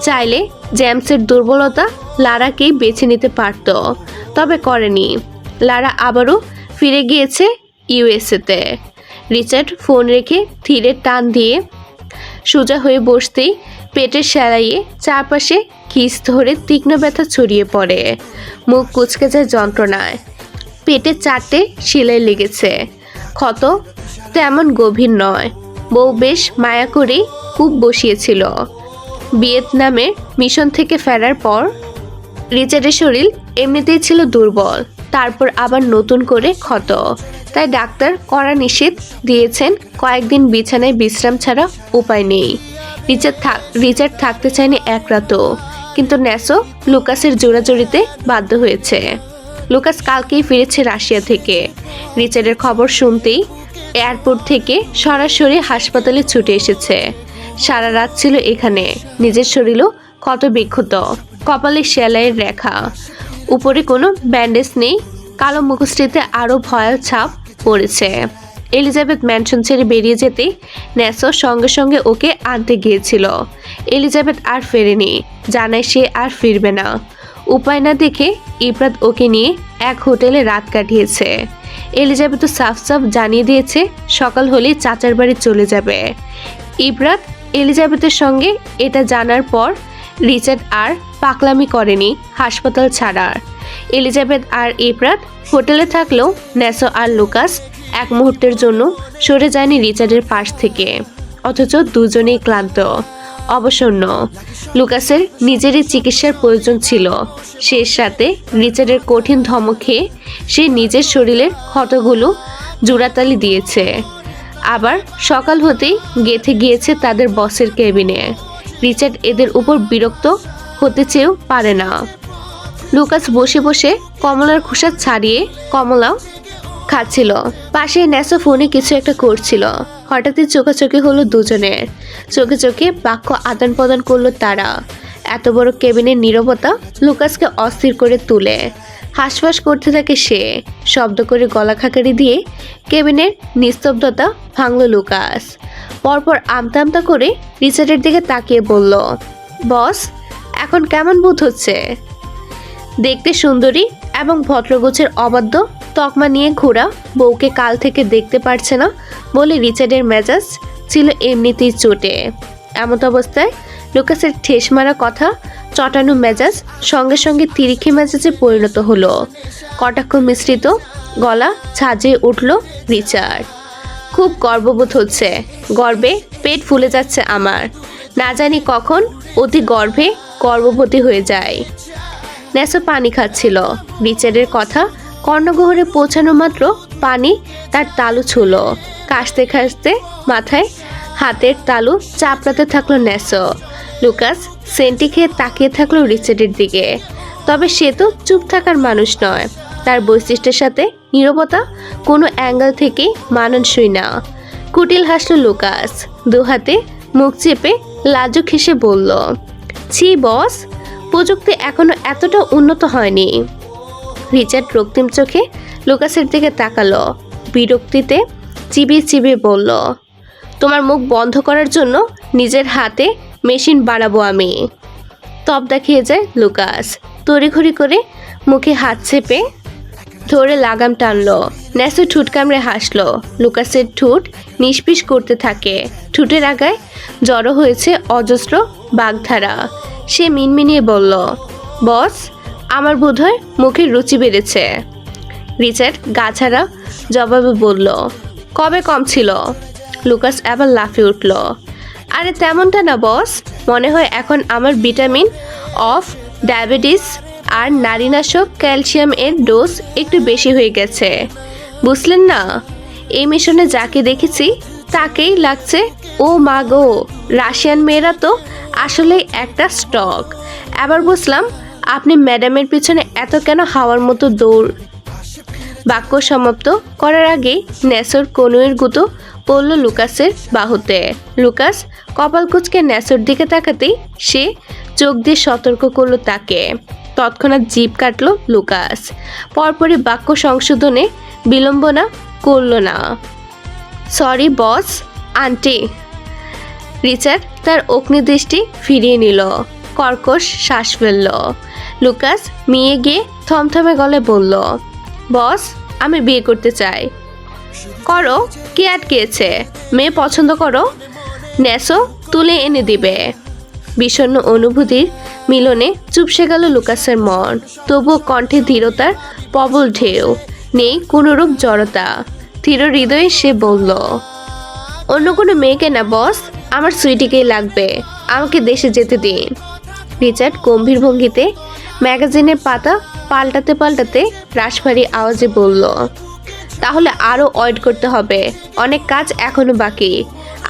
চাইলে জেমসের দুর্বলতা লারাকেই বেছে নিতে পারত, তবে করেনি। লারা আবারও ফিরে গিয়েছে ইউএসএতে। রিচার্ড ফোন রেখে ধীরে টান দিয়ে সোজা হয়ে বসতেই পেটের সেলাইয়ে চারপাশে খিস ধরে তীক্ষ্ণ ব্যথা ছড়িয়ে পড়ে। মুখ কুচকে যায় যন্ত্রণায়। পেটে 4টে সেলাই লেগেছে। ক্ষত তেমন গভীর নয়। বউ বেশ মায়া করেই কূপ বসিয়েছিল। ভিয়েতনামের মিশন থেকে ফেরার পর রিচার্ডের শরীর এমনিতেই ছিল দুর্বল, তারপর আবার নতুন করে ক্ষত। তাই ডাক্তার কড়া নিষেধ দিয়েছেন, কয়েকদিন বিছানায় বিশ্রাম ছাড়া উপায় নেই। রিচার্ড থাকতে চায়নি এক রাতও, কিন্তু ন্যাসো লুকাসের জোড়াজড়িতে বাধ্য হয়েছে। লুকাস কালকেই ফিরেছে রাশিয়া থেকে। রিচার্ডের খবর শুনতেই এয়ারপোর্ট থেকে সরাসরি হাসপাতালে ছুটে এসেছে। সারা রাত ছিল এখানে। নিজের শরীরও ক্ষত বিক্ষত, কপালে সেলাইয়ের রেখা, উপরে কোনো ব্যান্ডেজ নেই। কালো মুখশ্রীতে আরও ভয়াল ছাপ পড়েছে। এলিজাবেথ ম্যানশন ছেড়ে বেরিয়ে যেতে ন্যাসো সঙ্গে সঙ্গে ওকে আনতে গিয়েছিল। এলিজাবেথ আর ফেরেনি, জানায় সে আর ফিরবে না। উপায় না দেখে ইফরাত ওকে নিয়ে এক হোটেলে রাত কাটিয়েছে। এলিজাবেথও সাফ সাফ জানিয়ে দিয়েছে সকাল হলেই চাচার বাড়ি চলে যাবে। ইফরাত এলিজাবেথের সঙ্গে এটা জানার পর রিচার্ড আর পাকলামি করেনি হাসপাতাল ছাড়ার। এলিজাবেথ আর ইফরাত হোটেলে থাকলেও ন্যাসো আর লুকাস এক মুহূর্তের জন্য সরে যায়নি রিচার্ডের পাশ থেকে। অথচ দুজনেই ক্লান্ত, অবসন্ন। লুকাসের নিজেরই চিকিৎসার প্রয়োজন ছিল। সেই সাথে রিচার্ডের কঠিন ধমক খেয়ে সে নিজের শরীরের ক্ষতগুলো জোড়াতালি দিয়েছে। আবার সকাল হতেই গেঁথে গিয়েছে তাদের বসের কেবিনে। রিচার্ড এদের উপর বিরক্ত হতে চেয়েও পারে না। লুকাস বসে বসে কমলার খোসা ছাড়িয়ে কমলাও খাচ্ছিল। পাশে ন্যাসো ফোনে কিছু একটা করছিল। হঠাৎই চোখাচোখি হলো দুজনের। চোখে চোখে বাক্য আদান প্রদান করলো তারা। এত বড় কেবিনের নীরবতা লুকাসকে অস্থির করে তুলে। হাঁসফাঁস করতে থাকে সে। শব্দ করে গলা খাকারি দিয়ে কেবিনের নিস্তব্ধতা ভাঙল লুকাস। পরপর আমতা আমতা করে রিচার্ডের দিকে তাকিয়ে বলল, বস, এখন কেমন বোধ হচ্ছে? দেখতে সুন্দরী এবং ভদ্রগোছের অবাধ্য তকমা নিয়ে ঘোরা বউকে কাল থেকে দেখতে পারছে না বলে রিচার্ডের মেজাজ ছিল এমনিতেই চটে। এমত অবস্থায় লুকাসের ঠেস মারা কথা চটানো মেজাজ সঙ্গে সঙ্গে তিরিক্ষি মেজাজে পরিণত হলো। কটাক্ষ মিশ্রিত গলা ছাজিয়ে উঠল রিচার্ড। খুব গর্ববোধ হচ্ছে। গর্বে পেট ফুলে যাচ্ছে আমার। না জানি কখন অতি গর্ভে গর্ভবতী হয়ে যায়। ন্যাসো পানি খাচ্ছিল। রিচার্ডের কথা কর্ণগহরে পৌঁছানো মাত্র পানি তার তালু ছুল। কাশতে কাশতে মাথায় হাতের তালু চাপড়াতে থাকলো ন্যাসো। লুকাস সেন্টি খেয়ে তাকিয়ে থাকলো রিচার্ডের দিকে। তবে সে তো চুপ থাকার মানুষ নয়, তার বৈশিষ্ট্যের সাথে নীরবতা কোনো অ্যাঙ্গেল থেকে মানানসই না। কুটিল হাসল লুকাস, দু হাতে মুখ চেপে লাজুক হেসে বলল, ছি বস, প্রযুক্তি এখনো এতটা উন্নত হয়নি। রিচার্ড রক্তিম চোখে লুকাসের দিকে তাকালো, বিরক্তিতে চিবিয়ে চিবিয়ে বলল, তোমার মুখ বন্ধ করার জন্য নিজের হাতে মেশিন বাড়াবো আমি। তবদা খেয়ে যায় লুকাস, তড়িঘড়ি করে মুখে হাত চেপে ধরে লাগাম টানলো। ন্যাসো ঠুট কামড়ে হাসলো। লুকাসের ঠোঁট নিষ্পিস করতে থাকে, ঠোঁটের আগায় জড়ো হয়েছে অজস্র বাগধারা। সে মিনমিনিয়ে বলল, বস, আমার বোধহয় মুখের রুচি বেড়েছে। রিচার্ড গাছাড়া জবাবে বলল, কবে কম ছিল? লুকাস আবার লাফিয়ে উঠল, আরে তেমনটা না বস, মনে হয় এখন আমার ভিটামিন অফ ডায়াবেটিস আর নারীনাশক ক্যালসিয়াম এর ডোজ একটু বেশি হয়ে গেছে, বুঝলেন না? এই মিশনে যাকে দেখেছি তাকেই লাগছে ও মা গো, রাশিয়ান মেয়েরা তো আসলেই একটা স্টক। আবার বুঝলাম আপনি ম্যাডামের পিছনে এত কেন হাওয়ার মতো দৌড়। বাক্য সমাপ্ত করার আগেই ন্যাসোর কনুয়ের গুঁতো পড়ল লুকাসের বাহুতে। লুকাস কপাল কুঁচকে ন্যাসোর দিকে তাকাতেই সে চোখ দিয়ে সতর্ক করলো তাকে। তৎক্ষণাৎ জিভ কাটল লুকাস। পরপরই বাক্য সংশোধনে বিলম্বনা করল না, সরি বস, আন্টি। রিচার্ড তার অগ্নিদৃষ্টি ফিরিয়ে নিল, কর্কশ শ্বাস ফেলল। লুকাস মিয়ে গিয়ে থমথমে গলায় বলল, বস, আমি বিয়ে করতে চাই। করো, কে আটকেছে? মেয়ে পছন্দ করো, ন্যাসো তুলে এনে দিবে। বিষণ্ণ অনুভূতির মিলনে চুপসে গেল লুকাসের মন, তবুও কণ্ঠে ধীরতার প্রবল ঢেউ, নেই কোনোরূপ জড়তা। ধীর হৃদয়ে সে বলল, অন্য কোনো মেয়েকে না বস, আমার সুইটিকেই লাগবে, আমাকে দেশে যেতে দিন। রিচার্ড গম্ভীর ভঙ্গিতে ম্যাগাজিনের পাতা পাল্টাতে পাল্টাতে রাশভারী আওয়াজে বলল, তাহলে আরও ওয়েট করতে হবে, অনেক কাজ এখনো বাকি।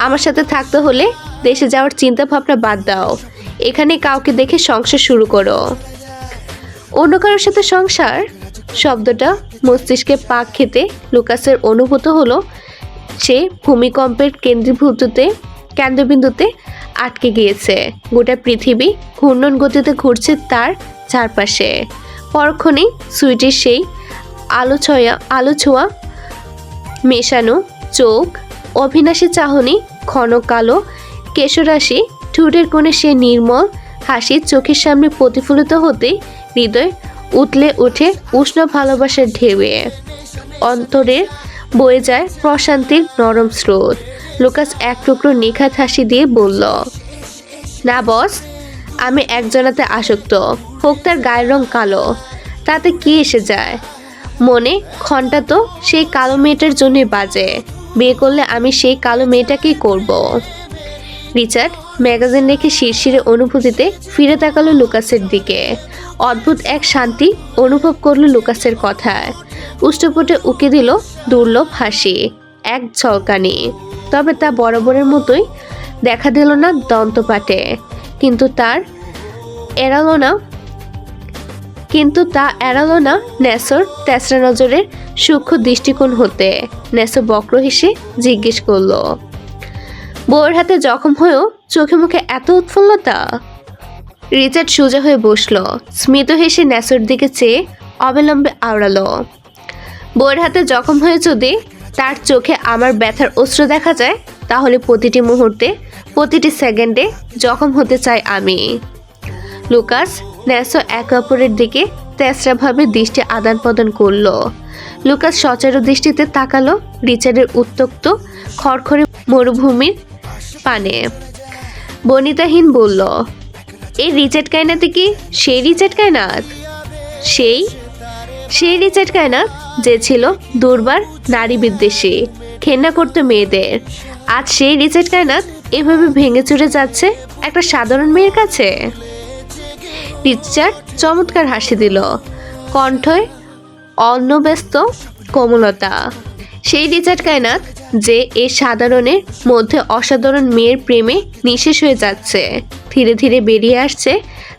আমার সাথে থাকতে হলে দেশে যাওয়ার চিন্তা ভাবনা বাদ দাও, এখানে কাউকে দেখে সংসার শুরু করো। অন্য কারোর সাথে সংসার শব্দটা মস্তিষ্কে পাক খেতে লুকাসের অনুভূত হলো সে ভূমিকম্পের কেন্দ্রবিন্দুতে আটকে গিয়েছে। গোটা পৃথিবী ঘূর্ণন গতিতে ঘুরছে তার চারপাশে। পরক্ষণেই সুইটির সেই আলো ছোঁয়া মেশানো চোখ, অভিনাশী চাহনি, ঘন কালো কেশরাশি ঠোঁটের কোণে সে নির্মল হাসি চোখের সামনে প্রতিফলিত হতে হৃদয় উতলে ওঠে উষ্ণ ভালোবাসার ঢেউয়ে। অন্তরে বয়ে যায় প্রশান্তির নরম স্রোত। লুকাস এক টুকরো নিখাত হাসি দিয়ে বলল, না বস, আমি একজনাতে আসক্ত, হোক তার গায়ের রং কালো, তাতে কি এসে যায়? মনে ঘন্টা তো সেই কালো মেয়েটার জন্যই বাজে, বিয়ে করলে আমি সেই কালো মেয়েটাকেই করব। রিচার্ড ম্যাগাজিন রেখে শিরশিরে অনুভূতিতে ফিরে তাকালো লুকাসের দিকে। অদ্ভুত এক শান্তি অনুভব করলো লুকাসের কথায়। উষ্ঠপুটে উকি দিল দুর্লভ হাসি, এক ঝলকানি। তবে তা বরাবরের মতোই দেখা দিল না দন্তপাটে, কিন্তু তা এড়ালো না ন্যাসোর তেসরা নজরের সূক্ষ্ম দৃষ্টিকোণ হতে। ন্যাসো বক্র হেসে জিজ্ঞেস করলো, বউয়ের হাতে জখম হয়েও চোখে মুখে এত উৎফুল্লতা? রিচার্ড সোজা হয়ে বসলো, স্মিত হেসে ন্যাসোর দিকে চেয়ে অবিলম্বে আওড়ালো, বউয়ের হাতে জখম হয়ে যদি তার চোখে আমার ব্যথার অশ্রু দেখা যায়, তাহলে প্রতিটি মুহূর্তে প্রতিটি সেকেন্ডে জখম হতে চাই আমি। লুকাস ন্যাসো একে অপরের দিকে তেসরাভাবে দৃষ্টি আদান প্রদান করলো। লুকাস সচারু দৃষ্টিতে তাকালো রিচার্ডের উত্তক্ত খড়খড়ে মরুভূমির পানে। বনিতাহীন বলল, এই রিচার্ড কায়নাতে কি সেই রিচার্ড কায়নাত? সেই রিচার্ড কায়নাত যে ছিল দুর্বার নারী বিদ্বেষী, ঘেন্না করতো মেয়েদের। আজ সেই রিচার্ড কায়নাত এভাবে ভেঙে চুরে যাচ্ছে একটা সাধারণ মেয়ের কাছে। রিচার্ড চমৎকার হাসি দিল, কণ্ঠয় অন্যব্যস্ত কোমলতা। সেই রিচার্ড কায়নাত যে এ সাধারণের মধ্যে অসাধারণ মেয়ের প্রেমে নিঃশেষ হয়ে যাচ্ছে, ধীরে ধীরে বেরিয়ে আসছে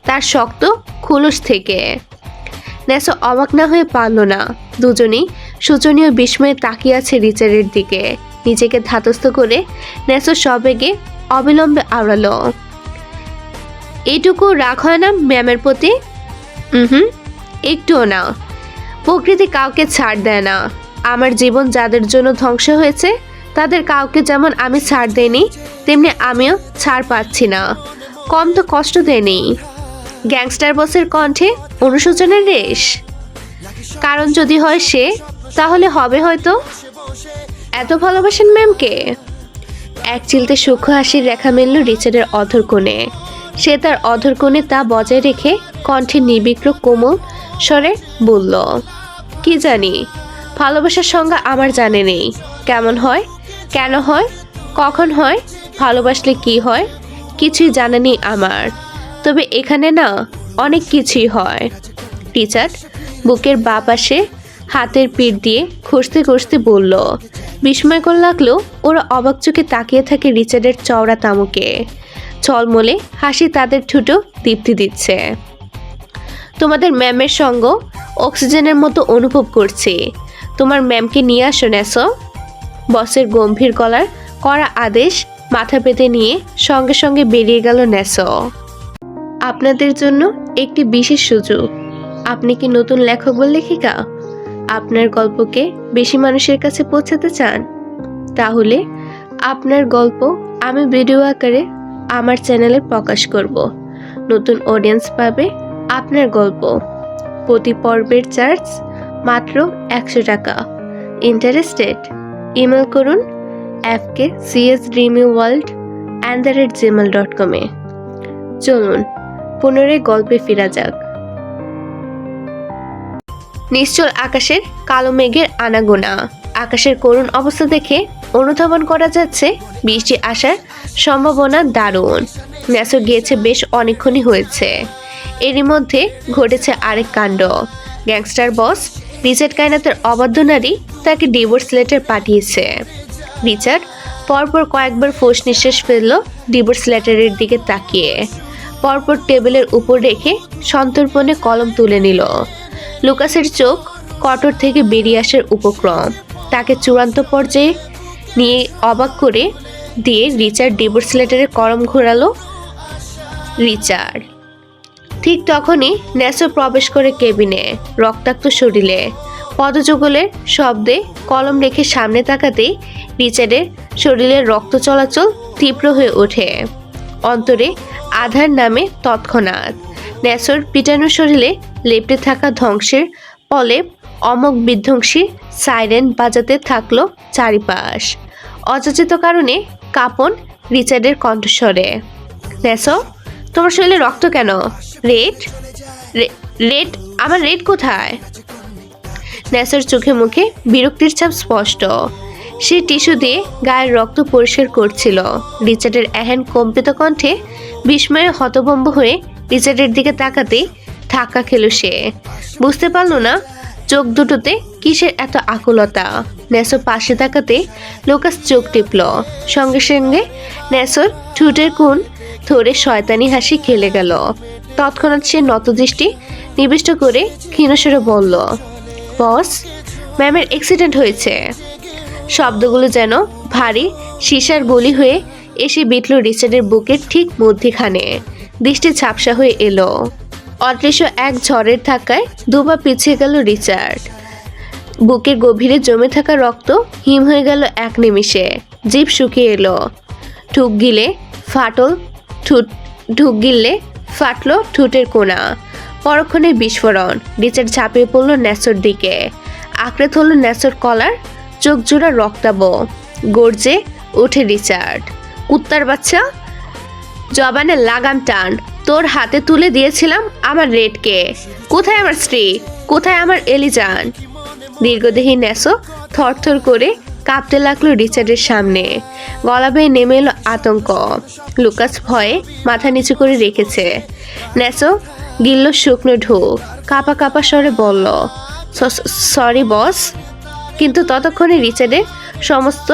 তার শক্ত খুলুস থেকে। ন্যাসো অবাক না হয়ে পারল না। দুজনেই শোচনীয় বিস্ময়ে তাকিয়ে আছে রিচার্ডের দিকে। নিজেকে ধাতস্থ করে ন্যাসো সবেগে অবিলম্বে আওড়ালো। এইটুকু রাগ হয় না ম্যামের প্রতি? একটুও না। প্রকৃতি কাউকে ছাড় দেয় না। আমার জীবন যাদের জন্য ধ্বংস হয়েছে তাদের কাউকে যেমন আমি ছাড় দেইনি, তেমনি আমিও ছাড় পাচ্ছি না। কম তো কষ্ট দেয়নি। গ্যাংস্টার বসের কণ্ঠে অনুশোচনের রেশ। কারণ যদি হয় সে, তাহলে হবে হয়তো। এত ভালোবাসেন ম্যামকে? এক চিলতে সূক্ষ্ম হাসির রেখা মেলল রিচার্ডের অধর কোণে। সে তার অধর কোণে তা বজায় রেখে কণ্ঠে নির্বিক্র কোমল স্বরে বলল, কি জানি, ভালোবাসার সংজ্ঞা আমার জানে নেই। কেমন হয়, কেন হয়, কখন হয়, ভালোবাসলে কি হয়, কিছুই জানা নেই আমার। তবে এখানে না অনেক কিছুই হয়। রিচার্ড বুকের বাঁ পাশে হাতের পিঠ দিয়ে ঘষতে ঘষতে বলল। বিস্ময়কর লাগলো ওরা অবাক চোখে তাকিয়ে থাকে রিচার্ডের চওড়া তামুকে। ছলমলে হাসি তাদের ঠুটো দীপ্তি দিচ্ছে। তোমাদের ম্যামের সঙ্গ অক্সিজেনের মতো অনুভব করছি। তোমার ম্যামকে নিয়ে আসো ন্যাসো। বসের গম্ভীর গলার কড়া আদেশ মাথা পেতে নিয়ে সঙ্গে সঙ্গে বেরিয়ে গেল ন্যাসো। আপনাদের জন্য একটি বিশেষ সুযোগ। আপনি কি নতুন লেখক বা লেখিকা? আপনার গল্পকে বেশি মানুষের কাছে পৌঁছাতে চান? তাহলে আপনার গল্প আমি ভিডিও আকারে আমার চ্যানেলে প্রকাশ করব। নতুন অডিয়েন্স পাবে আপনার গল্প। প্রতি পর্বের চার্জ মাত্র 100 টাকা। ইন্টারেস্টেড? ইমেল করুন fkcsdreamyworld@gmail.com এ। চলুন পুনরায় গল্পে ফেরা যাক। নিশ্চল আকাশের কালো মেঘের আনাগোনা। আকাশের করুণ অবস্থা দেখে অনুধাবন করা যাচ্ছে বৃষ্টি আসার সম্ভাবনা দারুণ। ন্যাসো গিয়েছে বেশ অনেকক্ষণই হয়েছে। এরই মধ্যে ঘটেছে আরেক কাণ্ড। গ্যাংস্টার বস রিচার্ড কায়নাতের অবাধ্য নারী তাকে ডিভোর্স লেটার পাঠিয়েছে। রিচার্ড পরপর কয়েকবার ফোঁস নিঃশ্বাস ফেলল ডিভোর্স লেটারের দিকে তাকিয়ে। পরপর টেবিলের উপর রেখে সন্তর্পণে কলম তুলে নিল। লুকাসের চোখ কটর থেকে বেরিয়ে আসার উপক্রম। তাকে চূড়ান্ত পর্যায়ে নিয়ে অবাক করে দিয়ে রিচার্ড ডিভোর্স লেটারের কলম ঘোরালো। রিচার্ড ঠিক তখনই ন্যাসো প্রবেশ করে কেবিনে, রক্তাক্ত শরীরে পদযুগলের শব্দে কলম রেখে সামনে তাকাতেই রিচার্ডের শরীরের রক্ত চলাচল তীব্র হয়ে ওঠে। অন্তরে আধার নামে তৎক্ষণাৎ ন্যাসোর পিটানো শরীরে লেপ্টে থাকা ধ্বংসের পলেপ অমোঘ বিধ্বংসী সাইরেন বাজাতে থাকলো চারিপাশ। অযাচিত কারণে কাঁপন রিচার্ডের কণ্ঠস্বরে। ন্যাসো, তোমার শরীরে রক্ত কেন? রেড? রেড? আমার রেড কোথায়? ন্যাসোর চোখে মুখে বিরক্তির ছাপ স্পষ্ট। সে টিস্যু দিয়ে গায়ের রক্ত পরিষ্কার করছিল। রিচার্ডের এহেন কম্পিত কণ্ঠে বিস্ময়ে হতভম্ব হয়ে রিচার্ডের দিকে তাকাতে ধাক্কা খেল সে। বুঝতে পারল না চোখ দুটোতে কিসের এত আকুলতা। ন্যাসো পাশে তাকাতে লুকাস চোখ টিপল। সঙ্গে সঙ্গে ন্যাসোর ঠোঁটের কোণ ধরে শয়তানি হাসি খেলে গেল। তৎক্ষণাৎ সে নতদৃষ্টি নিবিষ্ট করে ক্ষীণস্বরে বলল, বস, ম্যামের অ্যাক্সিডেন্ট হয়েছে। শব্দগুলো যেন ভারী সীসার গলি হয়ে এসে বিটল রিচার্ডের বুকের ঠিক মধ্যিখানে। দৃষ্টি ঝাপসা হয়ে এলো। অদৃশ্য এক ঝড়ের ধাক্কায় দুপা পিছিয়ে গেল রিচার্ড। বুকের গভীরে জমে থাকা রক্ত হিম হয়ে গেল এক নিমিষে। জিভ শুকিয়ে এলো। ঢুক গিললে ফাটলো ঠোঁটের কোণা। পরক্ষণে বিস্ফোরণ। রিচার্ড ঝাঁপিয়ে পড়ল ন্যাসোর দিকে। আঁকড়ে ধরল ন্যাসোর কলার। চোখ জোড়া রক্তাভ। গর্জে ওঠে রিচার্ড, কুত্তার বাচ্চা, জবানে লাগাম টান। তোর হাতে তুলে দিয়েছিলাম আমার রেডকে। কোথায় আমার স্ত্রী? কোথায় আমার এলিজান? দীর্ঘদেহী ন্যাসো থরথর করে কাঁপতে লাগলো রিচার্ডের সামনে। গলা বেয়ে নেমে এলো আতঙ্ক। লুকাস ভয়ে মাথা নিচু করে রেখেছে। ন্যাসো গিলল শুকনো ঢোক। কাঁপা কাঁপা স্বরে বলল, সরি বস। কিন্তু ততক্ষণে রিচার্ডের সমস্ত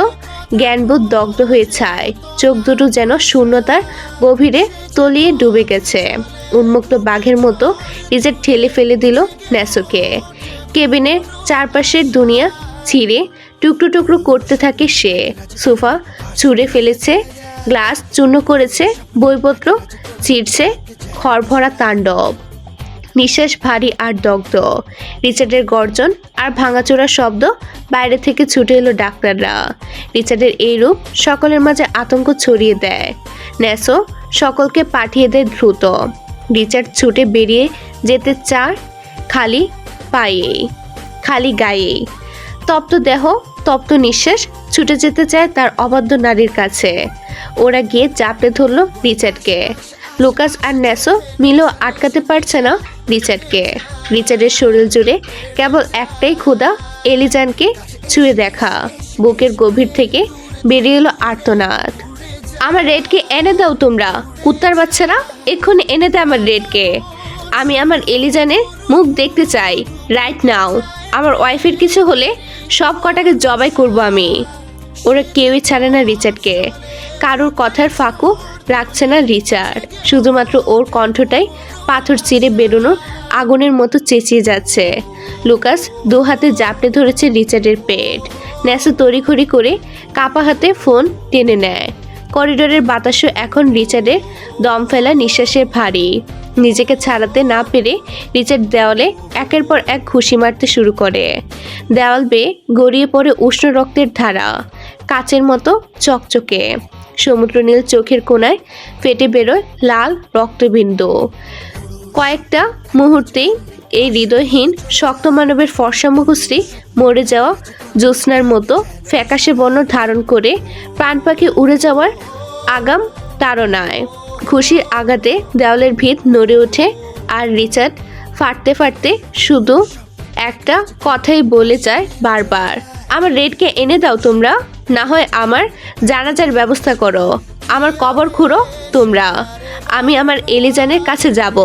জ্ঞানবোধ দগ্ধ হয়ে ছায়, চোখ দুটো যেন শূন্যতার গভীরে তলিয়ে ডুবে গেছে। উন্মুক্ত বাঘের মতো রিচার্ড ঠেলে ফেলে দিল ন্যাসোকে। কেবিনের চারপাশের দুনিয়া ছিঁড়ে টুকরো টুকরো করতে থাকে সে। সোফা ছুঁড়ে ফেলেছে, গ্লাস চূর্ণ করেছে, বইপত্র ছিঁড়ছে, খড়ভরা তাণ্ডব। নিঃশ্বাস ভারী আর দগ্ধ। রিচার্ডের গর্জন আর ভাঙাচোরা শব্দ। বাইরে থেকে ছুটে এলো ডাক্তাররা। রিচার্ডের এই রূপ সকলের মাঝে আতঙ্ক ছড়িয়ে দেয়। ন্যাসো সকলকে পাঠিয়ে দেয় দ্রুত। রিচার্ড ছুটে বেরিয়ে যেতে চায় খালি পায়ে, খালি গায়ে। তপ্ত দেহ, তপ্ত নিঃশ্বাস, ছুটে যেতে চায় তার অবাধ্য নারীর কাছে। ওরা গিয়ে চাপড়ে ধরল রিচার্ডকে। লুকাস আর ন্যাসো মিলেও আটকাতে পারছে না রিচার্ডকে। রিচার্ডের শরীর জুড়ে কেবল একটাই ক্ষুধা, এলিজানকে ছুঁয়ে দেখা। বুকের গভীর থেকে বেরিয়ে এলো আর্তনাদ। আমার রেডকে এনে দাও তোমরা, কুত্তার বাচ্চারা, এক্ষুনি এনে দে আমার রেডকে। আমি আমার এলিজানের মুখ দেখতে চাই রাইট নাও। আমার ওয়াইফের কিছু হলে সব কটাকে জবাই করব আমি। ওরা কেউই ছাড়ে না রিচার্ডকে। কারোর কথার ফাঁকও রাখছে না রিচার্ড। শুধুমাত্র ওর কণ্ঠটাই পাথর চিরে বেরোনো আগুনের মতো চেঁচিয়ে যাচ্ছে। লুকাস দু হাতে জাপটে ধরেছে রিচার্ডের পেট। ন্যাসো তড়িঘড়ি করে কাপা হাতে ফোন টেনে নেয়। করিডোরের বাতাসও এখন রিচার্ডের দম ফেলা নিঃশ্বাসের ভারী। নিজেকে ছাড়াতে না পেরে রিচার্ড দেওয়ালে একের পর এক ঘুষি মারতে শুরু করে। দেওয়াল বেয়ে গড়িয়ে পড়ে উষ্ণ রক্তের ধারা, কাচের মতো চকচকে। সমুদ্র নীল চোখের কোণায় ফেটে বেরোয় লাল রক্তবিন্দু। কয়েকটা মুহূর্তেই এই হৃদয়হীন শক্ত মানবের ফর্সা মুখশ্রী মরে যাওয়া জ্যোৎস্নার মতো ফ্যাকাশে বর্ণ ধারণ করে প্রাণ পাখি উড়ে যাওয়ার আগাম তাড়নায়। খুশির আঘাতে দেওয়ালের ভিত নড়ে ওঠে আর রিচার্ড ফাটতে ফাটতে শুধু একটা কথাই বলে যায় বারবার, আমার রেডকে এনে দাও তোমরা, না হয় আমার জানাজার ব্যবস্থা করো, আমার কবর খুঁড়ো তোমরা, আমি আমার এলিজানের কাছে যাব।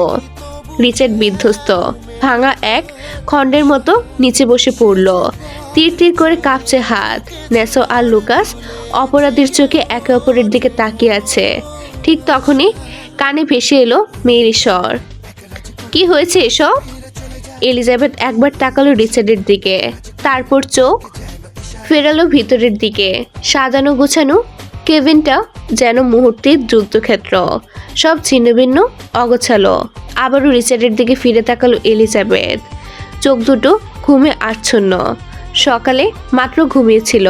রিচার্ড বিধ্বস্ত ভাঙা এক খণ্ডের মতো নিচে বসে পড়ল। তীর তীর করে কাঁপছে হাত। ন্যাসো আর লুকাস অপরাধীর চোখে একে অপরের দিকে তাকিয়ে আছে। ঠিক তখনই কানে ভেসে এলো মেয়ের স্বর, কি হয়েছে এসব? এলিজাবেথ একবার তাকালো রিচার্ডের দিকে, তারপর চোখ ফেরালো ভিতরের দিকে। সাজানো গোছানো কেবিনটা যেন মুহূর্তের যুদ্ধক্ষেত্র, সব ছিন্নভিন্ন, অগোছালো। আবারও রিচার্ডের দিকে ফিরে তাকালো এলিজাবেথ, চোখ দুটো ঘুমে আচ্ছন্ন। সকালে মাত্র ঘুমিয়েছিল,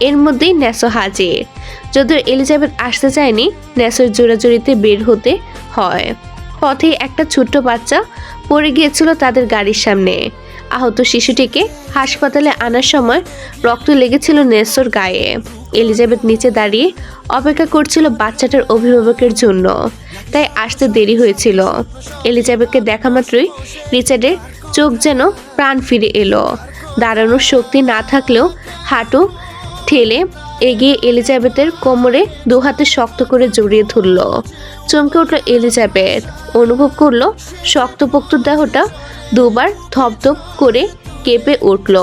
এর মধ্যেই ন্যাসো হাজির। যদিও এলিজাবেথ আসতে চায়নি, ন্যাসোর জোরাজুরিতে বের হতে হয়। পথে একটা ছোট্ট বাচ্চা পড়ে গিয়েছিল তাদের গাড়ির সামনে। আহত শিশুটিকে হাসপাতালে আনার সময় রক্ত লেগেছিল ন্যাসোর গায়ে। এলিজাবেথ নিচে দাঁড়িয়ে অপেক্ষা করছিল বাচ্চাটার অভিভাবকের জন্য, তাই আসতে দেরি হয়েছিল। এলিজাবেথকে দেখা মাত্রই রিচার্ডের চোখ যেন প্রাণ ফিরে এলো। দাঁড়ানোর শক্তি না থাকলেও হাঁটু ঠেলে এগিয়ে এলিজাবেথের কোমরে দু হাতে শক্ত করে জড়িয়ে ধরল। চমকে উঠল এলিজাবেথ, অনুভব করলো শক্তপোক্ত দেহটা দুবার ধপধপ করে কেঁপে উঠল।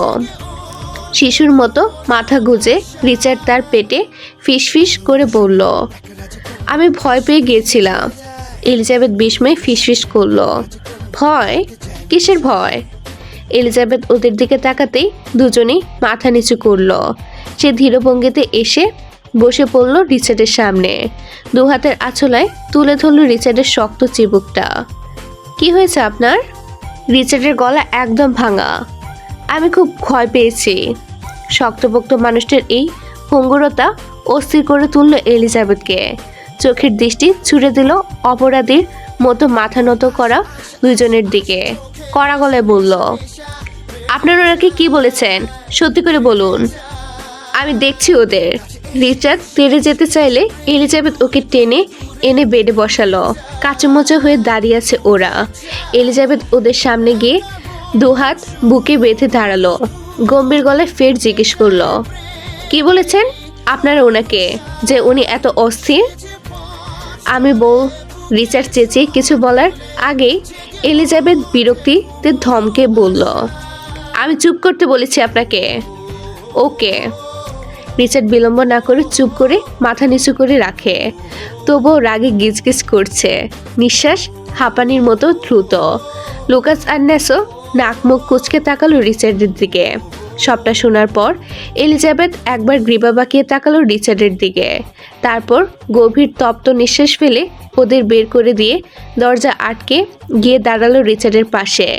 শিশুর মতো মাথা গুজে রিচার্ড তার পেটে ফিসফিস করে বলল, আমি ভয় পেয়ে গিয়েছিলাম। এলিজাবেথ বিস্ময়ে ফিসফিস করল, ভয়? কিসের ভয়? এলিজাবেথ ওদের দিকে তাকাতেই দুজনেই মাথা নিচু করল। সে ধীরভঙ্গিতে এসে বসে পড়ল রিচার্ডের সামনে। দু হাতের আঁচলায় তুলে ধরল রিচার্ডের শক্ত চিবুকটা। কি হয়েছে আপনার? রিচার্ডের গলা একদম ভাঙা। আমি খুব ভয় পেয়েছি। শক্তপোক্ত মানুষটার এই ভঙ্গুরতা অস্থির করে তুলল এলিজাবেথকে। চোখের দৃষ্টি ছুড়ে দিল অপরাধীর মতো মাথা নত করা দুইজনের দিকে। কড়া গলায় বলল, আপনারা ওনাকে কি বলেছেন? সত্যি করে বলুন, আমি দেখছি ওদের। রিচার্ড তেড়ে যেতে চাইলে এলিজাবেথ ওকে টেনে এনে বেডে বসালো। কাঁচামোচা হয়ে দাঁড়িয়ে আছে ওরা। এলিজাবেথ ওদের সামনে গিয়ে দুহাত বুকে বেঁধে দাঁড়ালো। গম্ভীর গলায় ফের জিজ্ঞেস করলো, কি বলেছেন আপনারা ওনাকে, যে উনি এত অস্থির? আমি বউ। রিচার্ড চেঁচিয়ে কিছু বলার আগেই এলিজাবেথ বিরক্তিতে ধমকে বলল, আমি চুপ করতে বলেছি আপনাকে। ওকে। রিচার্ড বিলম্ব না করে চুপ করে মাথা নিচু করে রাখে, তবুও রাগে গিজগিজ করছে, নিঃশ্বাস হাঁপানির মতো দ্রুত। লুকাস আর ন্যাসো নাক মুখ কুচকে তাকালো রিচার্ডের দিকে। সবটা শোনার পর এলিজাবেথ একবার গ্রীবা বাঁকিয়ে তাকালো রিচার্ডের দিকে, তারপর গভীর তপ্ত নিঃশ্বাস ফেলে ওদের বের করে দিয়ে দরজা আটকে গিয়ে দাঁড়ালো রিচার্ডের পাশে।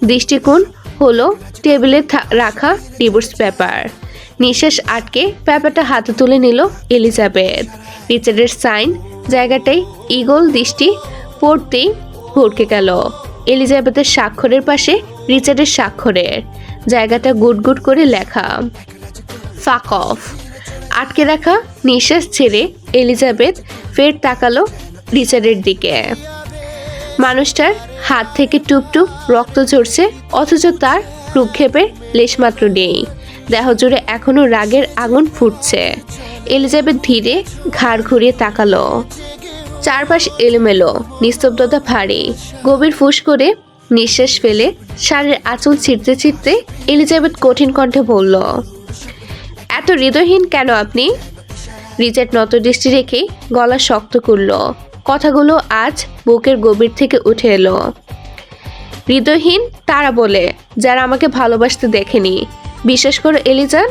দৃষ্টিকোণ হলো টেবিলে রাখা ডিভোর্স পেপার। নিঃশ্বাস আটকে পেপারটা হাতে তুলে নিল এলিজাবেথ। রিচার্ডের সাইন জায়গাটায় ঈগল দৃষ্টি পড়তেই ভরকে গেল। এলিজাবেথের স্বাক্ষরের পাশে রিচার্ডের স্বাক্ষরের জায়গাটা গুট করে লেখা ফাক অফ। আটকে রাখা নিঃশ্বাস ছেড়ে এলিজাবেথ ফের তাকালো রিচার্ডের দিকে। মানুষটার হাত থেকে টুপটুপ রক্ত ঝরছে, অথচ তার ভ্রুক্ষেপের লেশমাত্র নেই। দেহ জুড়ে এখনো রাগের আগুন ফুটছে। এলিজাবেথ ধীরে ঘাড় ঘুরিয়ে তাকালো। চারপাশ এলোমেলো, নিস্তব্ধতা ভারী। গভীর ফুঁস করে নিঃশ্বাস ফেলে শাড়ির আঁচল ছিঁড়তে ছিঁড়তে এলিজাবেথ কঠিন কণ্ঠে বলল, এত হৃদয়হীন কেন আপনি? রিচার্ড নতদৃষ্টি রেখে গলা শক্ত করল। কথাগুলো আজ বুকের গভীর থেকে উঠে এলো। হৃদয়হীন তারা বলে যারা আমাকে ভালোবাসতে দেখেনি। বিশ্বাস করো এলিজান,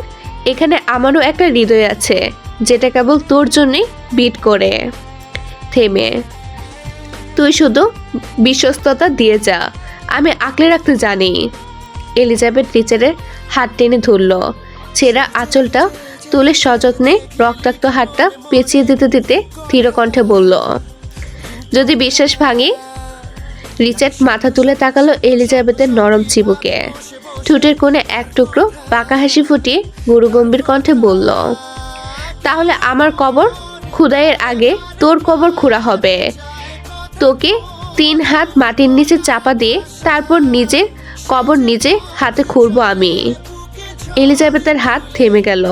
এখানে আমারও একটা হৃদয় আছে, যেটা কেবল তোর জন্যই বিট করে। থেমে, তুই শুধু বিশ্বস্ততা দিয়ে যা, আমি আঁকলে রাখতে জানি। এলিজাবেথ রিচার্ডের হাত টেনে ধরল। ছেঁড়া আঁচলটা তুলে সযত্নে রক্তাক্ত হাতটা পেঁচিয়ে দিতে দিতে ধীর কণ্ঠে বলল, যদি বিশ্বাস ভাঙি? রিচার্ড মাথা তুলে তাকালো এলিজাবেথের নরম চিবুকে। ঠোঁটের কোণে এক টুকরো বাঁকা হাসি ফুটিয়ে গুরুগম্ভীর কণ্ঠে বলল, তাহলে আমার কবর খুদাইয়ের আগে তোর কবর খুঁড়া হবে। তোকে 3 হাত মাটির নিচে চাপা দিয়ে তারপর নিজের কবর নিজে হাতে খুঁড়ব আমি। এলিজাবেথের হাত থেমে গেল,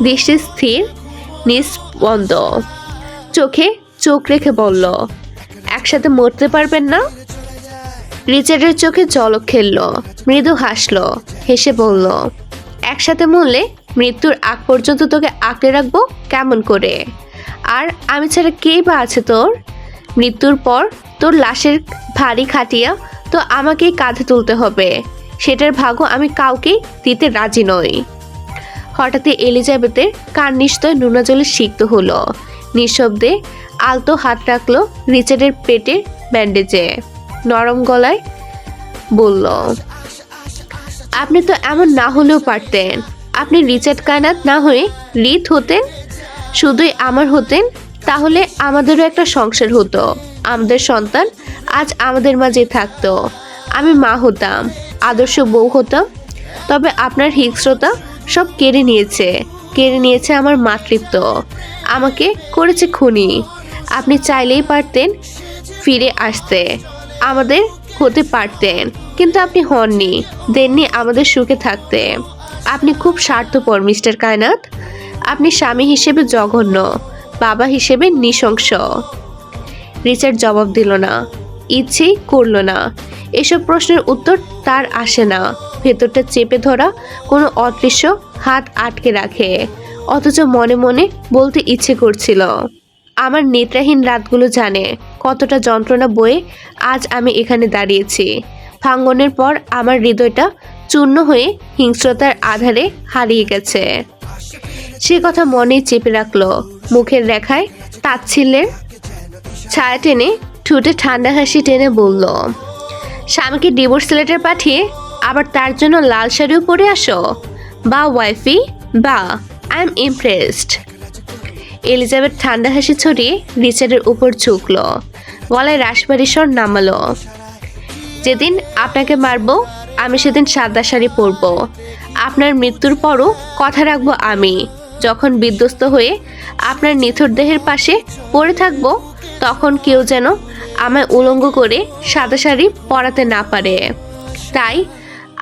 দৃষ্টি স্থির নিস্পন্দ। চোখে চোখ রেখে বলল, একসাথে মরতে পারবেন না? রিচার্ডের চোখে ঝলক খেলল, মৃদু হাসল, হেসে বলল, একসাথে মরলে মৃত্যুর আগ পর্যন্ত তোকে আঁকড়ে রাখবো কেমন করে? আর আমি ছাড়া কেই বা আছে তোর? মৃত্যুর পর তোর লাশের ভারী খাটিয়া তো আমাকেই কাঁধে তুলতে হবে, সেটার ভাগও আমি কাউকেই দিতে রাজি নই। হঠাৎই এলিজাবেথের কান নিশ্চয় নোনা জলে সিক্ত হলো। নিঃশব্দে আলতো হাত রাখলো রিচার্ডের পেটের ব্যান্ডেজে, নরম গলায় বলল, আপনি তো এমন না হলেও পারতেন। আপনি রিচার্ড কায়নাত না হয়ে রিত হতেন, শুধুই আমার হতেন, তাহলে আমাদেরও একটা সংসার হতো, আমাদের সন্তান আজ আমাদের মাঝে থাকতো, আমি মা হতাম, আদর্শ বউ হতাম। তবে আপনার হিংস্রতা সব কেড়ে নিয়েছে আমার মাতৃত্ব, আমাকে করেছে খুনি। আপনি চাইলেই পারতেন ফিরে আসতে, আমাদের হতে পারতেন, কিন্তু আপনি হননি, দেননি আমাদের সুখে থাকতে। আপনি খুব স্বার্থপর মিস্টার কায়নাত। আপনি স্বামী হিসেবে জঘন্য, বাবা হিসেবে নৃশংস। রিচার্ড জবাব দিল না, ইচ্ছেই করল না। এসব প্রশ্নের উত্তর তার আসে না। ভেতরটা চেপে ধরা কোনো অদৃশ্য হাত আটকে রাখে, অথচ মনে মনে বলতে ইচ্ছে করছিল, আমার নেত্রাহীন রাতগুলো জানে কতটা যন্ত্রণা বয়ে আজ আমি এখানে দাঁড়িয়েছি। ভাঙ্গনের পর আমার হৃদয়টা চূর্ণ হয়ে হিংস্রতার আধারে হারিয়ে গেছে। সে কথা মনেই চেপে রাখলো। মুখের রেখায় তাচ্ছিল্যের ছায়া টেনে, ঠোঁটে ঠান্ডা হাসি টেনে বলল, স্বামীকে ডিভোর্স লেটার পাঠিয়ে আবার তার জন্য লাল শাড়িও পরে আসো? বা ওয়াইফি, বা আই এম ইমপ্রেসড। এলিজাবেথ ঠান্ডা হাসি ছড়িয়ে রিচার্ডের উপর ঝুঁকল, গলায় রাশবাড়ি স্বর নামালো, যেদিন আপনাকে মারবো আমি সেদিন সাদা শাড়ি পরবো। আপনার মৃত্যুর পরও কথা রাখবো আমি। যখন বিধ্বস্ত হয়ে আপনার নিথর দেহের পাশে পড়ে থাকবো, তখন কেউ যেন আমায় উলঙ্গ করে সাদা শাড়ি পরাতে না পারে। তাই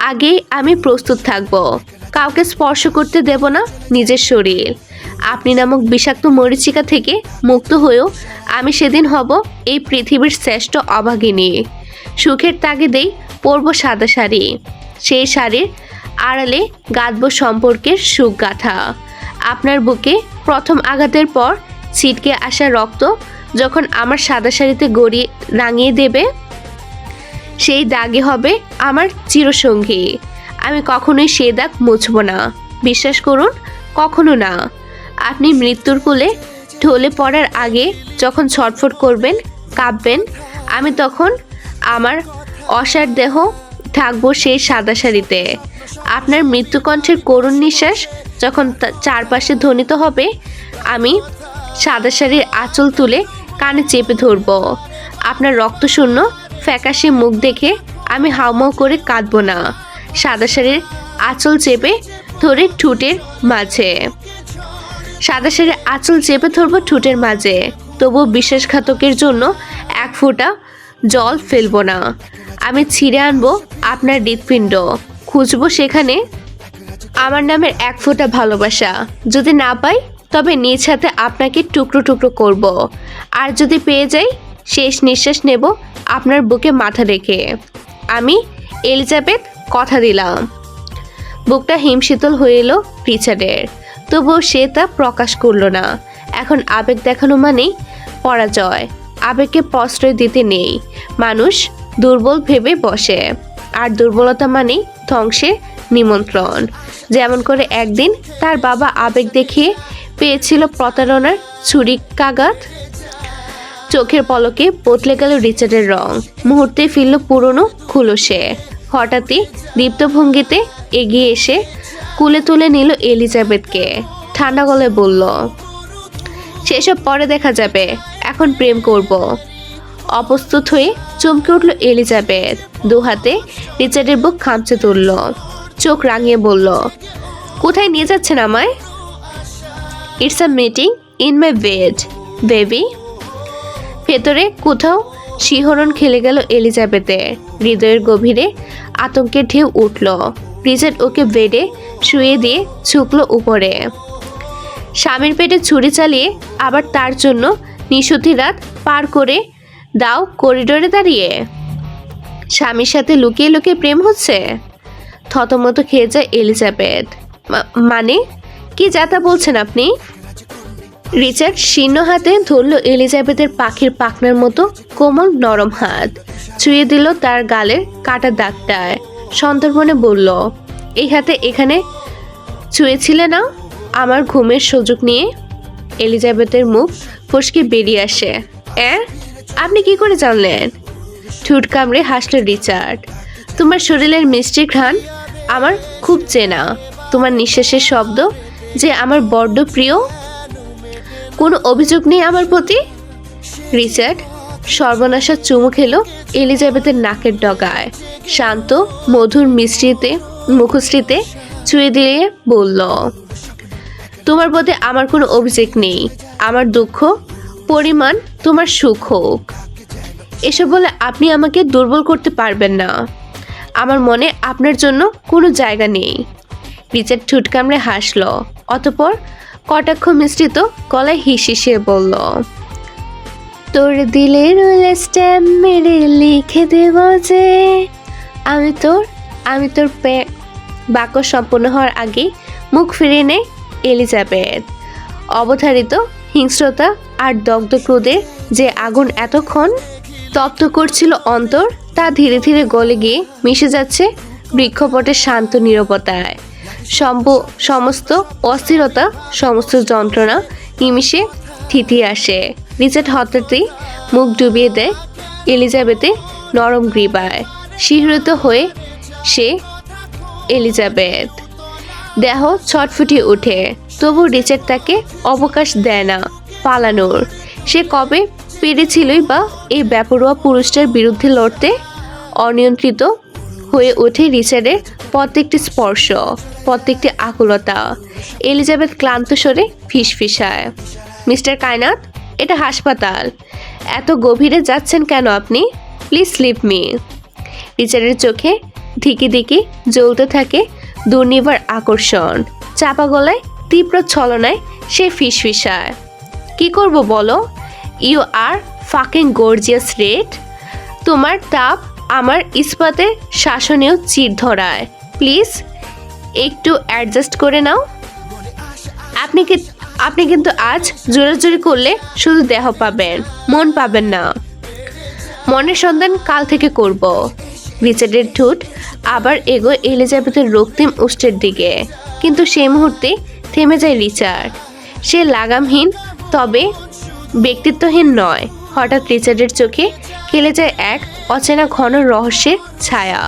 আগে আমি প্রস্তুত থাকবো, কাউকে স্পর্শ করতে দেব না নিজের শরীর। আপনি নামক বিষাক্ত মরীচিকা থেকে মুক্ত হয়েও আমি সেদিন হব এই পৃথিবীর শ্রেষ্ঠ অভাগিনী। সুখের তাগিদেই পরব সাদা শাড়ি, সেই শাড়ির আড়ালে গাঁথব সম্পর্কের সুখ গাথা। আপনার বুকে প্রথম আঘাতের পর ছিটকে আসা রক্ত যখন আমার সাদা শাড়িতে গড়িয়ে রাঙিয়ে দেবে, সেই দাগে হবে আমার চিরসঙ্গী। আমি কখনোই সেই দাগ মুছব না, বিশ্বাস করুন, কখনো না। আপনি মৃত্যুর কোলে ঢলে পড়ার আগে যখন ছটফট করবেন, কাঁপবেন, আমি তখন আমার অসার দেহ থাকবো সেই সাদা শাড়িতে। আপনার মৃত্যুকণ্ঠের করুণ নিঃশ্বাস যখন চারপাশে ধ্বনিত হবে, আমি সাদা শাড়ির আঁচল তুলে কানে চেপে ধরব। আপনার রক্তশূন্য ফ্যাকাশে মুখ দেখে আমি হাউমাউ করে কাঁদব না, সাদা শাড়ির আঁচল চেপে ধরে ঠোঁটের মাঝে, সাদা শাড়ির আঁচল চেপে ধরবো ঠোঁটের মাঝে। তবুও বিশ্বাসঘাতকের জন্য এক ফোঁটা জল ফেলবো না। আমি ছিঁড়ে আনবো আপনার হৃৎপিণ্ড, খুঁজবো সেখানে আমার নামের এক ফোঁটা ভালোবাসা। যদি না পাই তবে নিজ হাতে আপনাকে টুকরো টুকরো করব। আর যদি পেয়ে যাই, শেষ নিঃশ্বাস নেব আপনার বুকে মাথা রেখে। আমি এলিজাবেথ, কথা দিলাম। বুকটা হিমশীতল হয়ে এলো রিচার্ডের, তবুও সে তা প্রকাশ করলো না। এখন আবেগ দেখানো মানেই পরাজয়, আবেগকে প্রশ্রয় দিতে নেই। মানুষ দুর্বল ভেবে বসে, আর দুর্বলতা মানেই ধ্বংসের নিমন্ত্রণ। যেমন করে একদিন তার বাবা আবেগ দেখিয়ে পেয়েছিল প্রতারণার ছুরিকাঘাত। চোখের পলকে বদলে গেল রিচার্ডের রং, মুহূর্তে ফিরল পুরনো খুলসে। হঠাৎই দীপ্ত ভঙ্গিতে এগিয়ে এসে কুলে তুলে নিল এলিজাবেথকে, ঠান্ডা গলায় বলল, সেসব পরে দেখা যাবে, এখন প্রেম করব। অপ্রস্তুত হয়ে চমকে উঠল এলিজাবেথ, দু হাতে রিচার্ডের বুক খামচে তুলল, চোখ রাঙিয়ে বলল, কোথায় নিয়ে যাচ্ছেন আমায়? It's a meeting in my bed, baby. ভেতরে কোথাও শিহরণ খেলে গেল এলিজাবেথের, হৃদয়ের গভীরে আতঙ্কের ঢেউ উঠল। রিচার্ড ওকে বেডে শুয়ে দিয়ে ঝুঁকল উপরে। স্বামীর পেটে ছুরি চালিয়ে আবার তার জন্য নিশুতি রাত পার করে দাও করিডোরে দাঁড়িয়ে। স্বামীর সাথে লুকিয়ে লুকিয়ে প্রেম হচ্ছে? থতমত খেয়ে যায় এলিজাবেথ। মানে কি যাতা বলছেন আপনি? রিচার্ড শীর্ণ হাতে ধরল এলিজাবেথের পাখির পাখনার মতো কোমল নরম হাত, ছুঁয়ে দিল তার গালের কাটা দাগটায়। সন্তর্পণে বলল, এই হাতে এখানে ছুঁয়েছিলে না আমার ঘুমের সুযোগ নিয়ে? এলিজাবেথের মুখ ফসকে বেরিয়ে আসে। আপনি কি করে জানলেন? ঠোঁট কামড়ে হাসল রিচার্ড। তোমার শরীরের মিষ্টি ঘ্রাণ আমার খুব চেনা, তোমার নিঃশ্বাসের শব্দ যে আমার বড্ড প্রিয়। কোনো অভিযোগ নেই আমার প্রতি? রিচার্ড সর্বনাশা চুমু খেলো এলিজাবেথের নাকের ডগায়, শান্ত মধুর মিশ্রিতে মুখশ্রীতে ছুঁয়ে দিয়ে বলল, তোমার প্রতি আমার কোনো অভিযোগ নেই, আমার দুঃখ পরিমাণ তোমার সুখ হোক। এসব বলে আপনি আমাকে দুর্বল করতে পারবেন না, আমার মনে আপনার জন্য কোনো জায়গা নেই। রিচার্ড ঠোঁট কামড়ে হাসল, অতঃপর কটাক্ষ মিশ্রিত গলায় হিসিয়ে বলল, তোর দিলের স্ট্যাম্প মেরে লিখে দেব যে আমি তোর বাক্য সম্পূর্ণ হওয়ার আগে মুখ ফিরিয়ে নেয় এলিজাবেথ। অবধারিত হিংস্রতা আর দগ্ধ ক্রোধের যে আগুন এতক্ষণ তপ্ত করছিল অন্তর, তা ধীরে ধীরে গলে গিয়ে মিশে যাচ্ছে বৃক্ষপটের শান্ত নীরবতায়। সমস্ত অস্থিরতা, সমস্ত যন্ত্রণা নিমিষে থিতিয়ে আসে। রিচার্ড হঠাৎই মুখ ডুবিয়ে দেয় এলিজাবেথে নরম গ্রীবায়। শিহরিত হয়ে সে এলিজাবেথ, দেহ ছটফুটিয়ে ওঠে, তবু রিচার্ড তাকে অবকাশ দেয় না পালানোর। সে কবে পেরেছিলই বা এই বেপরোয়া পুরুষটার বিরুদ্ধে লড়তে? অনিয়ন্ত্রিত হয়ে ওঠে রিচার্ডের প্রত্যেকটি স্পর্শ, প্রত্যেকটি আকুলতা। এলিজাবেথ ক্লান্ত স্বরে ফিসফিসায়, মিস্টার কায়নাত, এটা হাসপাতাল, এত গভীরে যাচ্ছেন কেন আপনি? Please leave me. রিচার্ডের চোখে ধিকি ধিকি জ্বলতে থাকে দুর্নিবার আকর্ষণ। চাপা গলায় তীব্র ছলনায় সে ফিসফিসায়, কি করব বলো? You are fucking gorgeous red. তোমার তাপ আমার ইস্পাতের শাসনেও চির ধরায়। প্লিজ একটু অ্যাডজাস্ট করে নাও। আপনি কিন্তু আজ জোরাজুরি করলে শুধু দেহ পাবেন, মন পাবেন না। মনের সন্ধান কাল থেকে করব। রিচার্ডের ঠোঁট আবার এগোয় এলিজাবেথের রক্তিম উষ্টের দিকে, কিন্তু সেই মুহূর্তে থেমে যায় রিচার্ড। সে লাগামহীন তবে ব্যক্তিত্বহীন নয়। হঠাৎ রিচার্ডের চোখে খেলে যায় এক অচেনা ঘন রহস্যের ছায়া।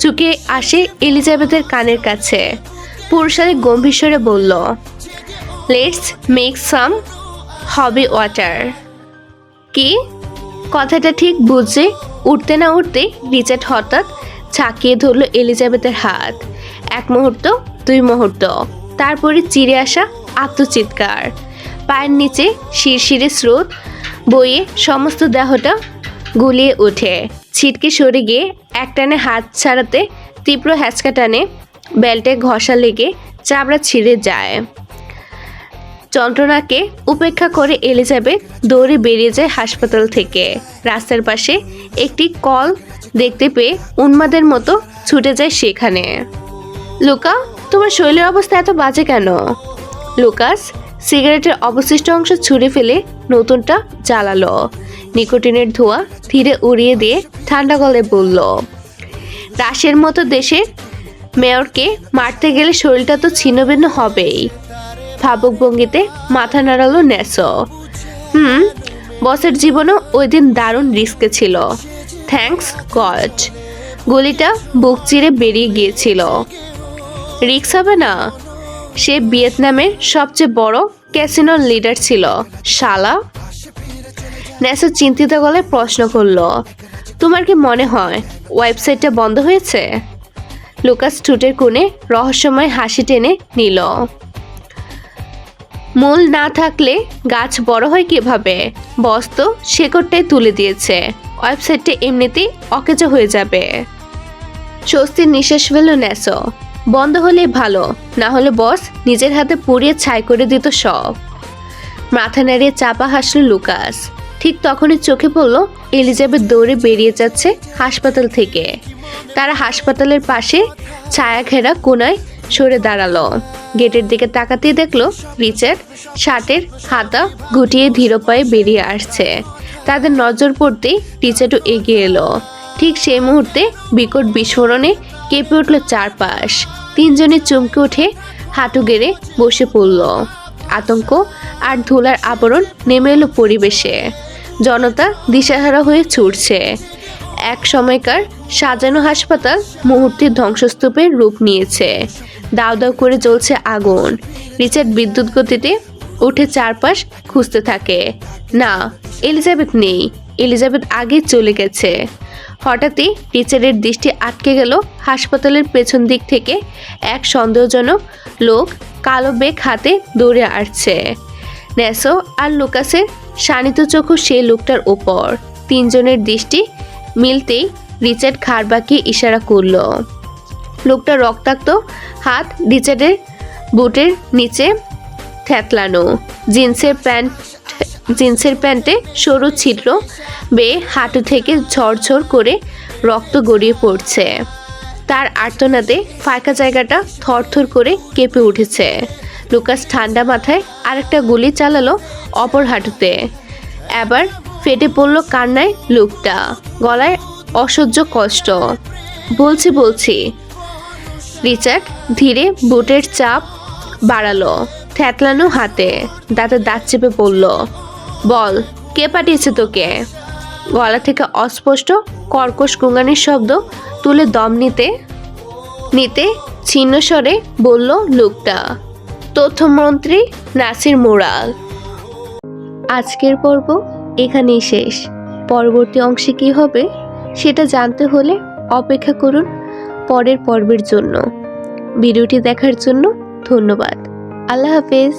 চুকে আসে এলিজাবেথের কানের কাছে। পুরুষালী গম্ভীর স্বরে বলল, let's make some hobby water. কি? কথাটা ঠিক বুঝে উঠতে না উঠতে রিচার্ড হঠাৎ ছাকিয়ে ধরল এলিজাবেথের হাত। এক মুহূর্ত, দুই মুহূর্ত, তারপরে চিরে আসা আত্মচিৎকার। পায়ের নিচে শিরশিরে স্রোত বইয়ে সমস্ত দেহটা গুলিয়ে ওঠে। ছিটকে সরে গিয়ে একটানে হাত ছাড়াতে তীব্র হ্যাঁচকা টানে বেল্টে ঘষা লেগে চামড়া ছিঁড়ে যায়। যন্ত্রণাকে উপেক্ষা করে এলিজাবেথ দৌড়ে বেরিয়ে যায় হাসপাতাল থেকে। রাস্তার পাশে একটি কল দেখতে পেয়ে উন্মাদের মতো ছুটে যায় সেখানে। লুকা, তোমার শরীরের অবস্থা এত বাজে কেন? লুকাস সিগারেটের অবশিষ্ট অংশ ছুঁড়ে ফেলে নতুনটা জ্বালালো। নিকোটিনের ধোঁয়া ধীরে উড়িয়ে দিয়ে ঠান্ডা গলায় বলল, রাশের মতো দেশে মেয়রকে মারতে গেলে শরীরটা তো ছিন্নভিন্ন হবেই। ভাবুক ভঙ্গিতে মাথা নাড়ালো নেসো। বসের জীবনও ওই দিন দারুণ রিস্কে ছিল। থ্যাঙ্কস গড, গুলিটা বুক চিরে বেরিয়ে গিয়েছিল। রিস্ক হবে না? সে ভিয়েতনামের সবচেয়ে বড় ক্যাসিনোর লিডার ছিল শালা। নেসো চিন্তিত গলায় প্রশ্ন করলো, তোমার কি মনে হয় ওয়েবসাইটটা বন্ধ হয়েছে? লুকাস ঠোঁটের কোণে রহস্যময় হাসি টেনে নিল। মূল না থাকলে গাছ বড় হয় কিভাবে? বস তো শেকড়টাই তুলে দিয়েছে, ওয়েবসাইটটা এমনিতেই অকেজো হয়ে যাবে। স্বস্তির নিঃশ্বাস ফেলল নেসো। বন্ধ হলেই ভালো, না হলে বস নিজের হাতে পুড়িয়ে ছাই করে দিত সব। মাথা নাড়িয়ে চাপা হাসল লুকাস। ঠিক তখনই চোখে পড়ল এলিজাবেথ দৌড়ে বেরিয়ে যাচ্ছে হাসপাতাল থেকে। তারা হাসপাতালের পাশে ছায়া ঘেরা কোনায় সরে দাঁড়ালো। গেটের দিকে তাকাতেই দেখলো রিচার্ড শার্টের হাতা গুটিয়ে ধীর পায়ে বেরিয়ে আসছে। তাদের নজর পড়তেই রিচার্ডও এগিয়ে এলো। ঠিক সেই মুহূর্তে বিকট বিস্ফোরণে কেঁপে উঠল চারপাশ। তিনজনে চমকে উঠে হাঁটু গেড়ে বসে পড়ল। আতঙ্ক আর ধুলার আবরণ নেমে এলো পরিবেশে। জনতা দিশাহারা হয়ে ছুটছে। এক সময়কার সাজানো হাসপাতাল মুহূর্তে ধ্বংসস্তূপের রূপ নিয়েছে। দাউ দাউ করে জ্বলছে আগুন। রিচার্ড বিদ্যুৎ গতিতে উঠে চারপাশ খুঁজতে থাকে। না, এলিজাবেথ নেই। এলিজাবেথ আগে চলে গেছে। হঠাৎই রিচার্ডের দৃষ্টি আটকে গেল হাসপাতালের পেছন দিক থেকে এক সন্দেহজনক লোক কালো বেগ হাতে দৌড়ে আসছে। নেসো আর লুকাসের শানিত চোখ সেই লোকটার ওপর। তিনজনের দৃষ্টি মিলতেই রিচার্ড ঘাড় বাঁকিয়ে ইশারা করল। লোকটা রক্তাক্ত হাত রিচার্ডের বুটের নিচে থ্যাতলানো। জিন্সের প্যান্টে সরু ছিদ্র বেয়ে হাঁটু থেকে ঝরঝর করে রক্ত গড়িয়ে পড়ছে। তার আর্তনাদে ফাঁকা জায়গাটা থরথর করে কেঁপে উঠেছে। লুকাস ঠান্ডা মাথায় আরেকটা গুলি চালালো অপর হাঁটুতে। এবার ফেটে পড়ল কান্নায় লোকটা, গলায় অসহ্য কষ্ট। বলছি। রিচার্ড ধীরে বুটের চাপ বাড়ালো। থ্যাতলানো হাতে দাঁতে দাঁত চেপে পড়ল। বল, কে পাঠিয়েছে তোকে? গলা থেকে অস্পষ্ট কর্কশ গুঙানির শব্দ তুলে দম নিতে ছিন্ন স্বরে বলল লোকটা, তথ্যমন্ত্রী নাসির মুরাদ। আজকের পর্ব এখানেই শেষ। পরবর্তী অংশে কি হবে সেটা জানতে হলে অপেক্ষা করুন পরের পর্বের জন্য। ভিডিওটি দেখার জন্য ধন্যবাদ। আল্লাহ হাফেজ।